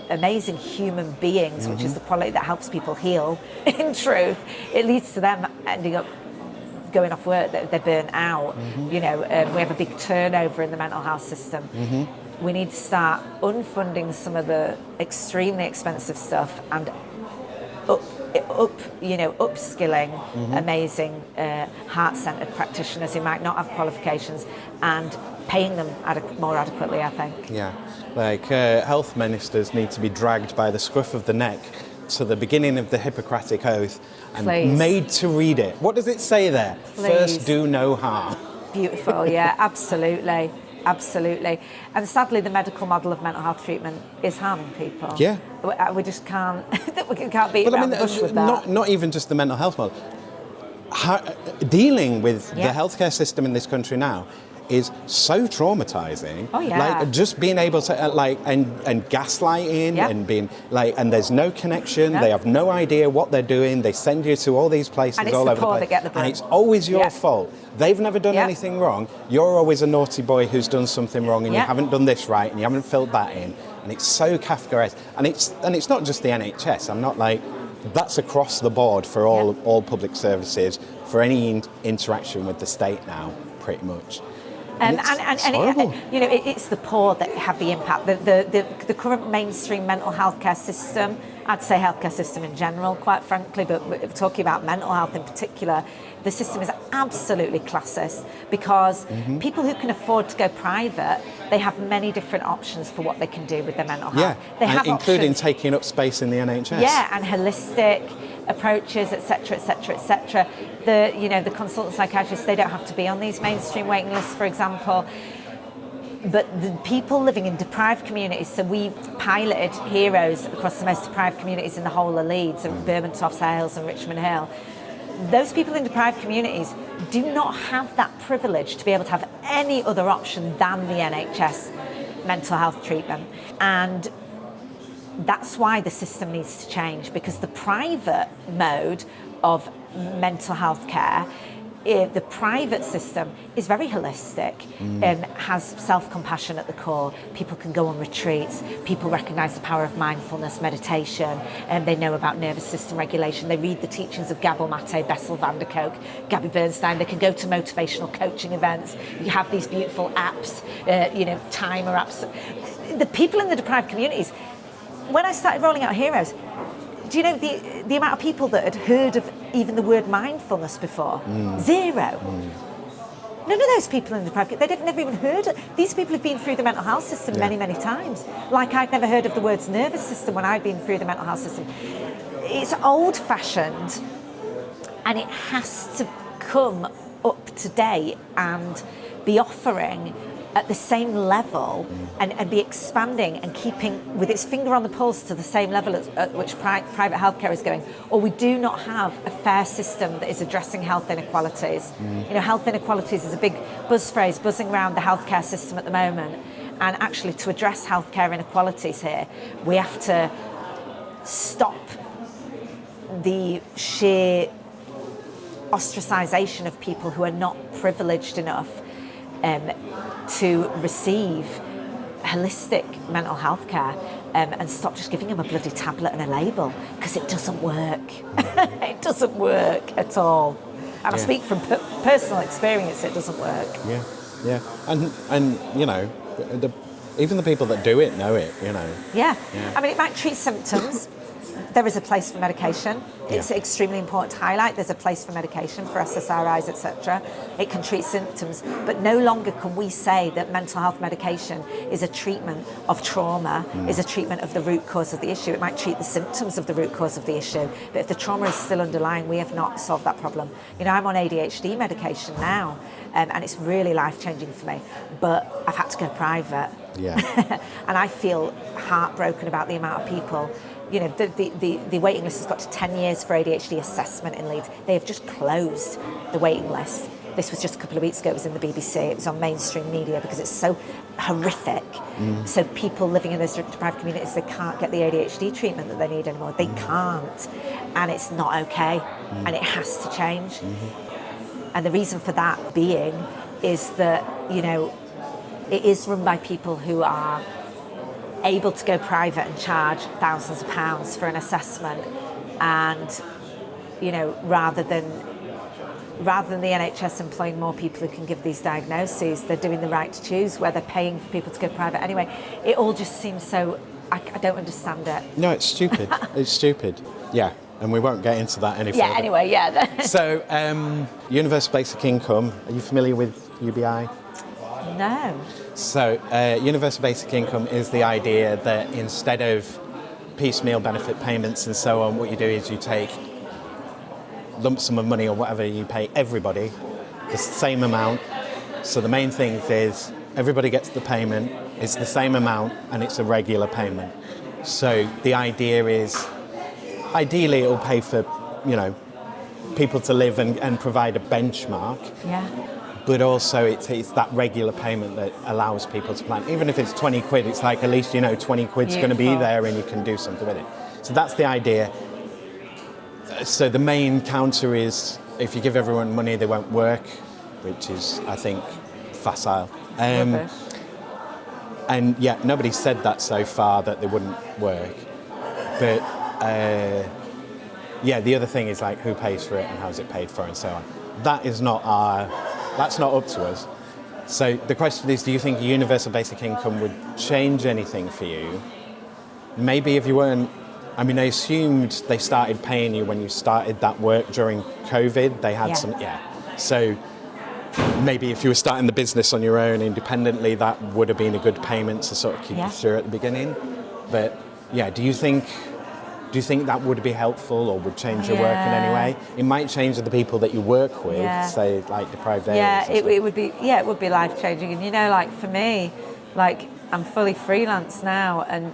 amazing human beings, which is the quality that helps people heal. In truth, it leads to them ending up going off work, they're burnt out. You know, we have a big turnover in the mental health system. We need to start unfunding some of the extremely expensive stuff and upskilling amazing heart-centered practitioners who might not have qualifications and paying them more adequately, I think. Yeah, like health ministers need to be dragged by the scruff of the neck to the beginning of the Hippocratic Oath and made to read it. What does it say there? Please. First, do no harm. Beautiful, yeah, absolutely. Absolutely. And sadly, the medical model of mental health treatment is harming people. Yeah. We just can't, we can't beat around the bush with that. Not even just the mental health model. Dealing with the healthcare system in this country now is so traumatizing. Oh yeah. Like just being able to and gaslighting and being like, and there's no connection. They have no idea what they're doing. They send you to all these places and it's all the over poor the place, that get the blame. and it's always your fault. They've never done anything wrong. You're always a naughty boy who's done something wrong, and you haven't done this right, and you haven't filled that in. And it's so Kafkaesque. And it's not just the NHS. I'm not like, that's across the board for all public services, for any interaction with the state now, pretty much. And it's the poor that have the impact. The current mainstream mental health care system, I'd say healthcare system in general, quite frankly, but talking about mental health in particular, the system is absolutely classist because people who can afford to go private, they have many different options for what they can do with their mental health. They have including options, taking up space in the NHS. Yeah, and holistic approaches, etc., etc., etc. The consultant psychiatrists, they don't have to be on these mainstream waiting lists, for example. But the people living in deprived communities, so we piloted heroes across the most deprived communities in the whole of Leeds, and Bermondsey Hales and Richmond Hill. Those people in deprived communities do not have that privilege to be able to have any other option than the NHS mental health treatment. And that's why the system needs to change, because the private mode of mental health care, the private system is very holistic and has self-compassion at the core. People can go on retreats, people recognise the power of mindfulness, meditation, and they know about nervous system regulation. They read the teachings of Gabor Mate, Bessel van der Kolk, Gabby Bernstein. They can go to motivational coaching events. You have these beautiful apps, timer apps. The people in the deprived communities, when I started rolling out Heroes, do you know the amount of people that had heard of even the word mindfulness before? Zero. None of those people in the private, they'd never even heard it. These people have been through the mental health system many, many times. Like I'd never heard of the words nervous system when I'd been through the mental health system. It's old-fashioned, and it has to come up to date and be offering at the same level and be expanding and keeping with its finger on the pulse to the same level at which private healthcare is going, or we do not have a fair system that is addressing health inequalities. Health inequalities is a big buzz phrase buzzing around the healthcare system at the moment, and actually to address healthcare inequalities here, we have to stop the sheer ostracisation of people who are not privileged enough to receive holistic mental health care, and stop just giving them a bloody tablet and a label, because it doesn't work. It doesn't work at all. And I speak from personal experience, it doesn't work. Yeah. And even the people that do it know it, Yeah. I mean, it might treat symptoms. there is a place for medication. It's extremely important to highlight. There's a place for medication for SSRIs, etc. It can treat symptoms, but no longer can we say that mental health medication is a treatment of trauma, is a treatment of the root cause of the issue. It might treat the symptoms of the root cause of the issue, but if the trauma is still underlying, we have not solved that problem. You know, I'm on ADHD medication now, and it's really life-changing for me, but I've had to go private. Yeah. And I feel heartbroken about the amount of people. You know, the waiting list has got to 10 years for ADHD assessment in Leeds. They have just closed the waiting list. This was just a couple of weeks ago. It was in the BBC. It was on mainstream media because it's so horrific. So people living in those deprived communities, they can't get the ADHD treatment that they need anymore. They can't. And it's not okay. And it has to change. And the reason for that being is that, you know, it is run by people who are able to go private and charge thousands of pounds for an assessment, and, you know, rather than the NHS employing more people who can give these diagnoses, they're doing the right to choose where they're paying for people to go private anyway. It all just seems so, I don't understand it. No, it's stupid. It's stupid. Yeah, and we won't get into that any further. Yeah, anyway, yeah. So, Universal Basic Income, are you familiar with UBI? No. So, Universal Basic Income is the idea that instead of piecemeal benefit payments and so on, what you do is you take lump sum of money or whatever you pay everybody, the same amount. So the main thing is everybody gets the payment, it's the same amount, and it's a regular payment. So the idea is, ideally it'll pay for, you know, people to live and provide a benchmark. Yeah. But also it's that regular payment that allows people to plan. Even if it's 20 quid, it's like at least, you know, 20 quid's going to be there and you can do something with it. So that's the idea. So the main counter is if you give everyone money, they won't work, which is, I think, facile. And yeah, nobody said that so far, that they wouldn't work. But yeah, the other thing is like who pays for it and how's it paid for and so on. That's not up to us. So the question is, do you think a universal basic income would change anything for you? Maybe if you weren't, I mean, I assumed they started paying you when you started that work during COVID. They had So maybe if you were starting the business on your own independently, that would have been a good payment to sort of keep you through at the beginning. But yeah, do you think that would be helpful or would change your work in any way? It might change the people that you work with, say like deprived areas. Yeah, it would be. Yeah, it would be life changing. And you know, like for me, like I'm fully freelance now, and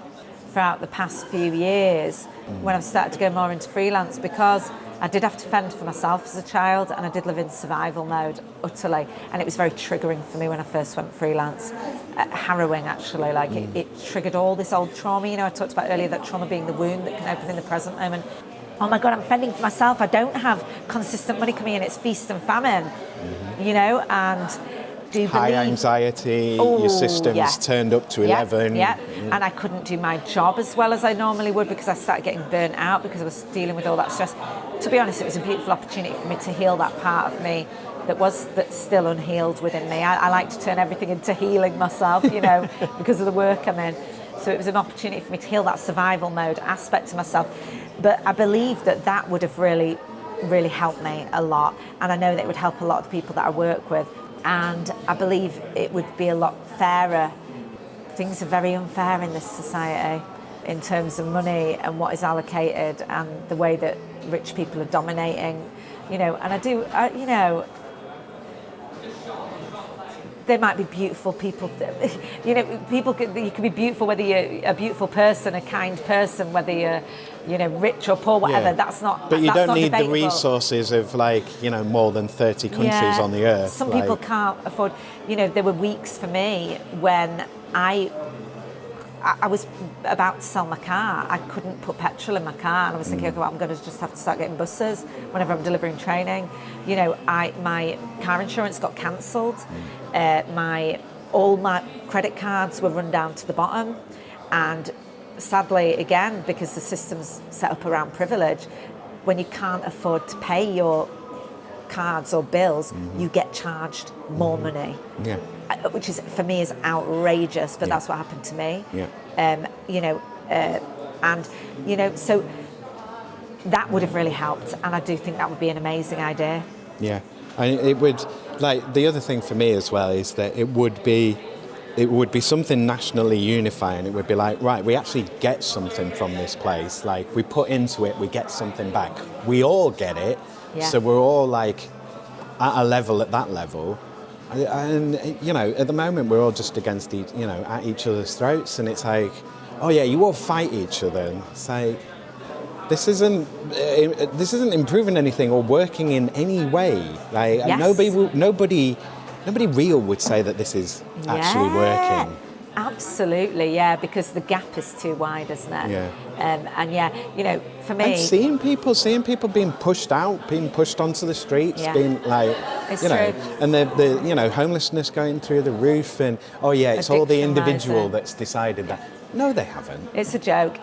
throughout the past few years, when I've started to go more into freelance, because I did have to fend for myself as a child, and I did live in survival mode utterly, and it was very triggering for me when I first went freelance. Harrowing, actually. Like it triggered all this old trauma. You know, I talked about earlier that trauma being the wound that can open in the present moment. Oh my God, I'm fending for myself. I don't have consistent money coming in. It's feast and famine. You know, and high anxiety, your system's turned up to 11. And I couldn't do my job as well as I normally would because I started getting burnt out because I was dealing with all that stress. To be honest, it was a beautiful opportunity for me to heal that part of me that's still unhealed within me. I like to turn everything into healing myself, you know, because of the work I'm in. So it was an opportunity for me to heal that survival mode aspect of myself. But I believe that would have really, really helped me a lot. And I know that it would help a lot of the people that I work with. And I believe it would be a lot fairer. Things are very unfair in this society in terms of money and what is allocated and the way that rich people are dominating, you know. And you know, there might be beautiful people, you know, you can be beautiful whether you're a beautiful person, a kind person, whether you're, you know, rich or poor, whatever. Yeah. That's not. But you that's don't not need debatable. the resources of like, you know, more than 30 countries on the earth. Some people can't afford. You know, there were weeks for me when I was about to sell my car. I couldn't put petrol in my car, and I was thinking, okay, well, I'm going to just have to start getting buses whenever I'm delivering training. You know, my car insurance got cancelled. All my credit cards were run down to the bottom, and sadly, again, because the system's set up around privilege, when you can't afford to pay your cards or bills, you get charged more money. Yeah. Which is, for me, is outrageous, but that's what happened to me. Yeah. You know, and, you know, so that would have really helped, and I do think that would be an amazing idea. Yeah, and it would, like, the other thing for me as well is that it would be something nationally unifying. It would be like, right, we actually get something from this place. Like, we put into it, we get something back. We all get it, so we're all like at a level, at that level. And, you know, at the moment we're all just against at each other's throats, and it's like, oh yeah, you all fight each other. And it's like, this isn't improving anything or working in any way. Like, nobody real would say that this is actually working. Absolutely, yeah, because the gap is too wide, isn't it? Yeah. And yeah, you know, for me, and seeing people being pushed out, being pushed onto the streets, being like, it's you know, true. and the homelessness going through the roof, and it's all the individual that's decided that. No, they haven't. It's a joke.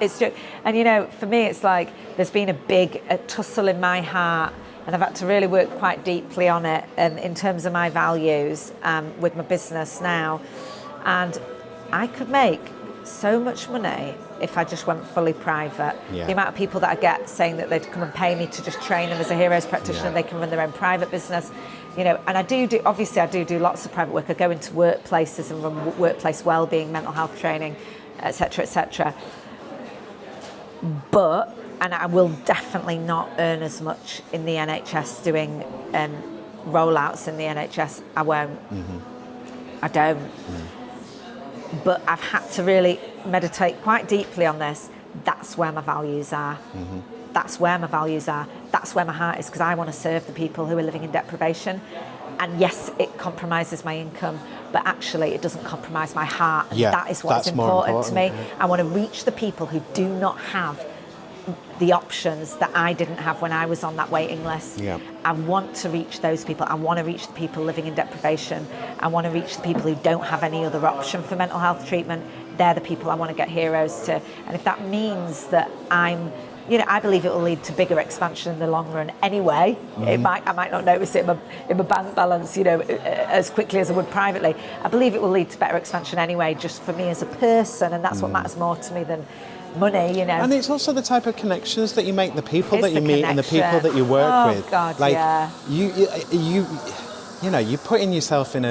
And you know, for me, it's like there's been a big tussle in my heart, and I've had to really work quite deeply on it in terms of my values with my business now. And I could make so much money if I just went fully private. Yeah. The amount of people that I get saying that they'd come and pay me to just train them as a heroes practitioner, they can run their own private business. You know, and I do lots of private work. I go into workplaces and run workplace wellbeing, mental health training, etc., etc. And I will definitely not earn as much in the NHS doing rollouts in the NHS. I won't. I don't. But I've had to really meditate quite deeply on this. That's where my values are. That's where my values are. That's where my heart is, because I want to serve the people who are living in deprivation. And yes, it compromises my income, but actually it doesn't compromise my heart. And that is what's important to me. Yeah. I want to reach the people who do not have the options that I didn't have when I was on that waiting list. Yeah. I want to reach those people. I want to reach the people living in deprivation. I want to reach the people who don't have any other option for mental health treatment. They're the people I want to get heroes to. And if that means that I believe it will lead to bigger expansion in the long run anyway. I might not notice it in my bank balance, as quickly as I would privately. I believe it will lead to better expansion anyway, just for me as a person, and that's what matters more to me than money, And it's also the type of connections that you make, the people that you meet, and the people that you work with. Oh God, like, yeah. You're putting yourself in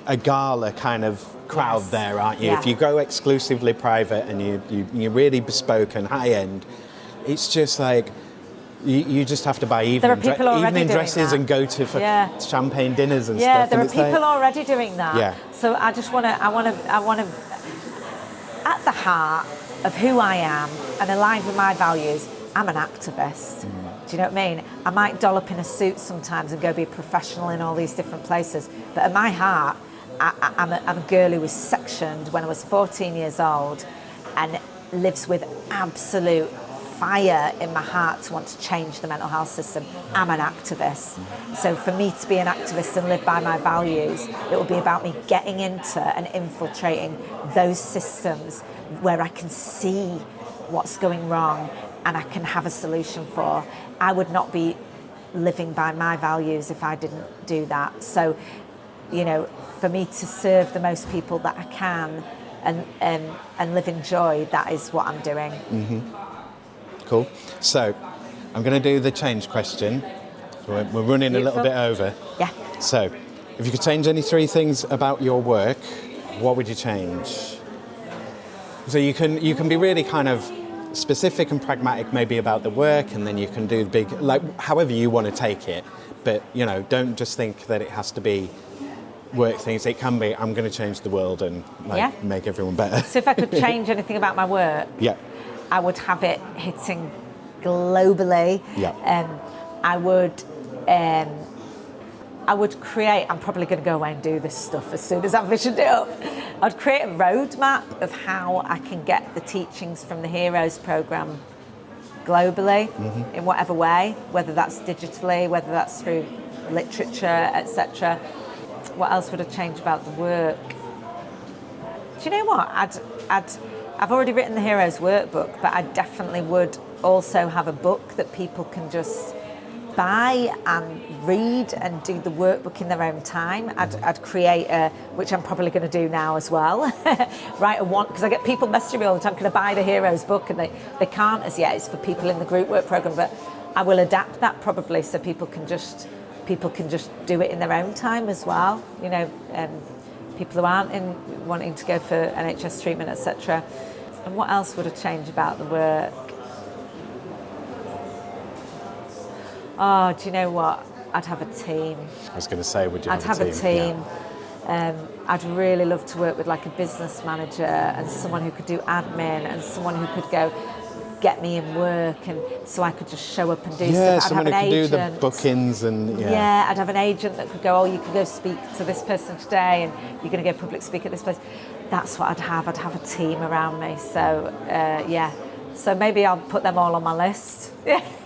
a gala kind of crowd there, aren't you? Yeah. If you go exclusively private and you're really bespoke and high end, it's just like you just have to buy evening dresses and go to champagne dinners and stuff. Yeah, there are people already doing that. Yeah. So I want to, at the heart of who I am and aligned with my values, I'm an activist. Do you know what I mean? I might doll up in a suit sometimes and go be a professional in all these different places, but at my heart, I'm a girl who was sectioned when I was 14 years old and lives with absolute fire in my heart to want to change the mental health system. I'm an activist. So for me to be an activist and live by my values, it will be about me getting into and infiltrating those systems where I can see what's going wrong and I can have a solution for. I would not be living by my values if I didn't do that. So, for me to serve the most people that I can and live in joy, that is what I'm doing. Cool. So I'm going to do the change question. We're running a little bit over. Yeah. So if you could change any 3 things about your work, what would you change? So you can be really kind of specific and pragmatic maybe about the work, and then you can do big, like however you want to take it. But, don't just think that it has to be work things. It can be, I'm going to change the world and make everyone better. So if I could change anything about my work, I would have it hitting globally. I would create, I'm probably going to go away and do this stuff as soon as I've visioned it up. I'd create a roadmap of how I can get the teachings from the Heroes programme globally in whatever way, whether that's digitally, whether that's through literature, etc. What else would I change about the work? Do you know what? I've already written the Heroes workbook, but I definitely would also have a book that people can just buy and read and do the workbook in their own time. I'd create which I'm probably going to do now as well, write a one, because I get people messaging me all the time, can I buy the Heroes book? And they can't as yet. It's for people in the group work program, but I will adapt that probably so people can just do it in their own time as well. You know, people who aren't wanting to go for NHS treatment, etc. And what else would have changed about the work? Oh, do you know what? I'd have a team. I was going to say, would you I'd have a team. Yeah. I'd really love to work with like a business manager and someone who could do admin and someone who could go get me in work, and so I could just show up and do stuff. Yeah, I'd someone have who an could do agent. the bookings and Yeah, I'd have an agent that could go, oh, you can go speak to this person today and you're going to go public speak at this place. That's what I'd have. I'd have a team around me. So, yeah. So maybe I'll put them all on my list.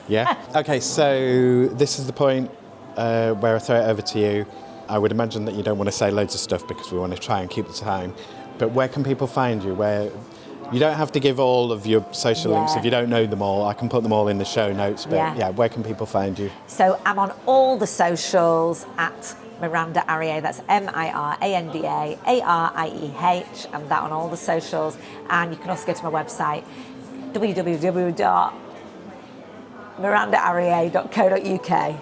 Yeah. Okay, so this is the point where I throw it over to you. I would imagine that you don't want to say loads of stuff because we want to try and keep the time. But where can people find you? Where you don't have to give all of your social links if you don't know them all. I can put them all in the show notes. But yeah, where can people find you? So I'm on all the socials at Miranda Arieh. That's Miranda Arieh, and that on all the socials. And you can also go to my website, www.mirandaarieh.co.uk.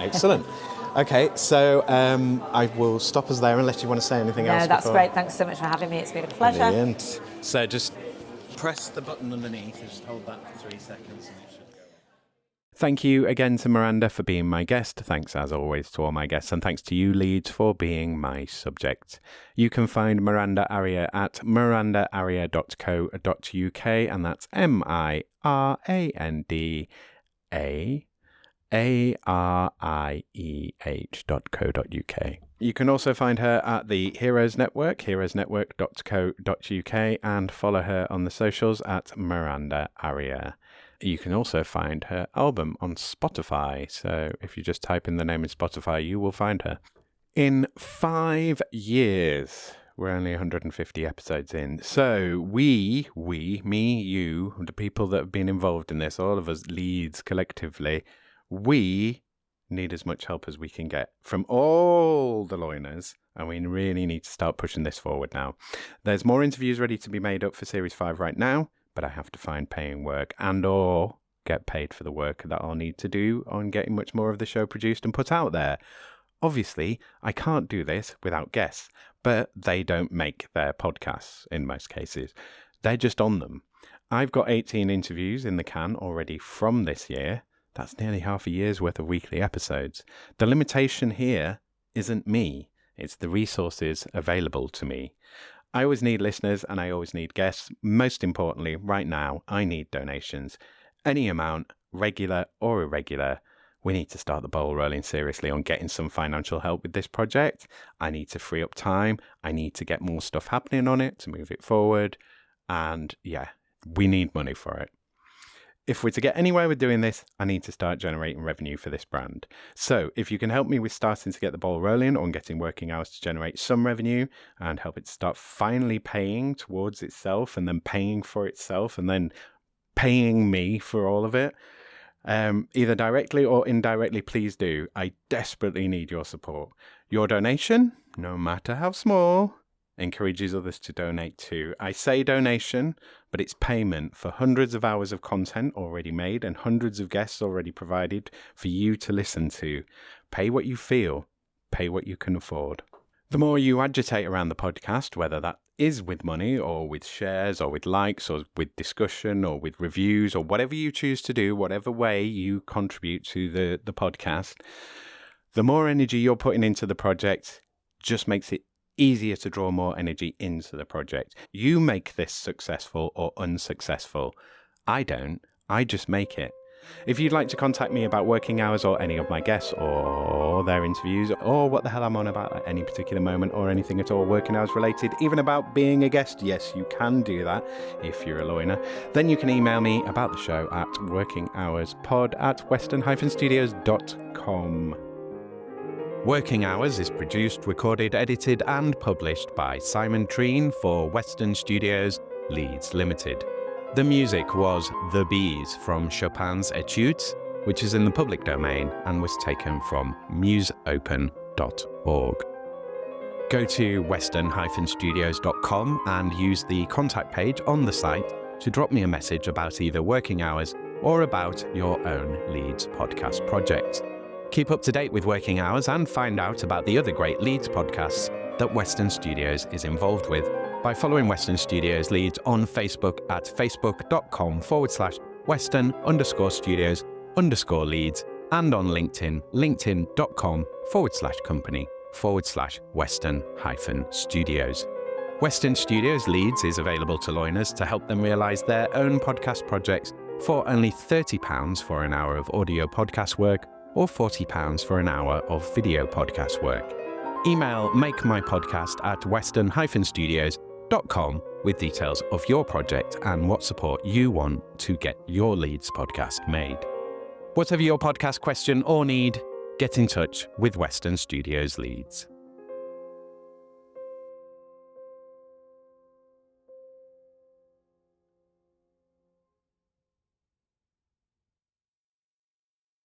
Excellent. Okay, so I will stop us there unless you want to say anything else. No, that's great. Thanks so much for having me. It's been a pleasure. Brilliant. So just press the button underneath, just hold that for 3 seconds and it should go. Thank you again to Miranda for being my guest. Thanks as always to all my guests, and thanks to you, Leeds, for being my subject. You can find Miranda Arieh at mirandaarieh.co.uk, and that's MIRANDAARIEH.co.uk. You can also find her at the Heroes Network, heroesnetwork.co.uk, and follow her on the socials at Miranda Arieh. You can also find her album on Spotify, so if you just type in the name in Spotify, you will find her. In 5 years, we're only 150 episodes in, so we, me, you, the people that have been involved in this, all of us Leeds collectively, we need as much help as we can get from all the loiners, and we really need to start pushing this forward now. There's more interviews ready to be made up for Series 5 right now, but I have to find paying work and or get paid for the work that I'll need to do on getting much more of the show produced and put out there. Obviously, I can't do this without guests, but they don't make their podcasts in most cases. They're just on them. I've got 18 interviews in the can already from this year. That's nearly half a year's worth of weekly episodes. The limitation here isn't me. It's the resources available to me. I always need listeners and I always need guests. Most importantly, right now, I need donations. Any amount, regular or irregular. We need to start the ball rolling seriously on getting some financial help with this project. I need to free up time. I need to get more stuff happening on it to move it forward. And yeah, we need money for it. If we're to get anywhere with doing this, I need to start generating revenue for this brand. So if you can help me with starting to get the ball rolling on getting working hours to generate some revenue and help it to start finally paying towards itself and then paying for itself and then paying me for all of it, either directly or indirectly, please do. I desperately need your support. Your donation, no matter how small, encourages others to donate too. I say donation, but it's payment for hundreds of hours of content already made and hundreds of guests already provided for you to listen to. Pay what you feel, pay what you can afford. The more you agitate around the podcast, whether that is with money or with shares or with likes or with discussion or with reviews or whatever you choose to do, whatever way you contribute to the podcast, the more energy you're putting into the project just makes it easier to draw more energy into the project. You make this successful or unsuccessful. I don't. I just make it. If you'd like to contact me about working hours or any of my guests or their interviews or what the hell I'm on about at any particular moment or anything at all working hours related, even about being a guest, yes, you can do that if you're a loiner, then you can email me about the show at workinghourspod@westernstudios.com. Working Hours is produced, recorded, edited and published by Simon Treen for Western Studios, Leeds Limited. The music was The Bees from Chopin's Etudes. which is in the public domain and was taken from museopen.org. Go to western-studios.com and use the contact page on the site to drop me a message about either working hours or about your own Leeds podcast project. Keep up to date with working hours and find out about the other great Leeds podcasts that Western Studios is involved with by following Western Studios Leeds on Facebook at facebook.com/western_studios_Leeds and on LinkedIn, linkedin.com/company/Western-Studios. Western Studios Leeds is available to learners to help them realise their own podcast projects for only £30 for an hour of audio podcast work or £40 for an hour of video podcast work. Email makemypodcast@western-studios.com with details of your project and what support you want to get your Leeds podcast made. Whatever your podcast question or need, get in touch with Western Studios Leeds.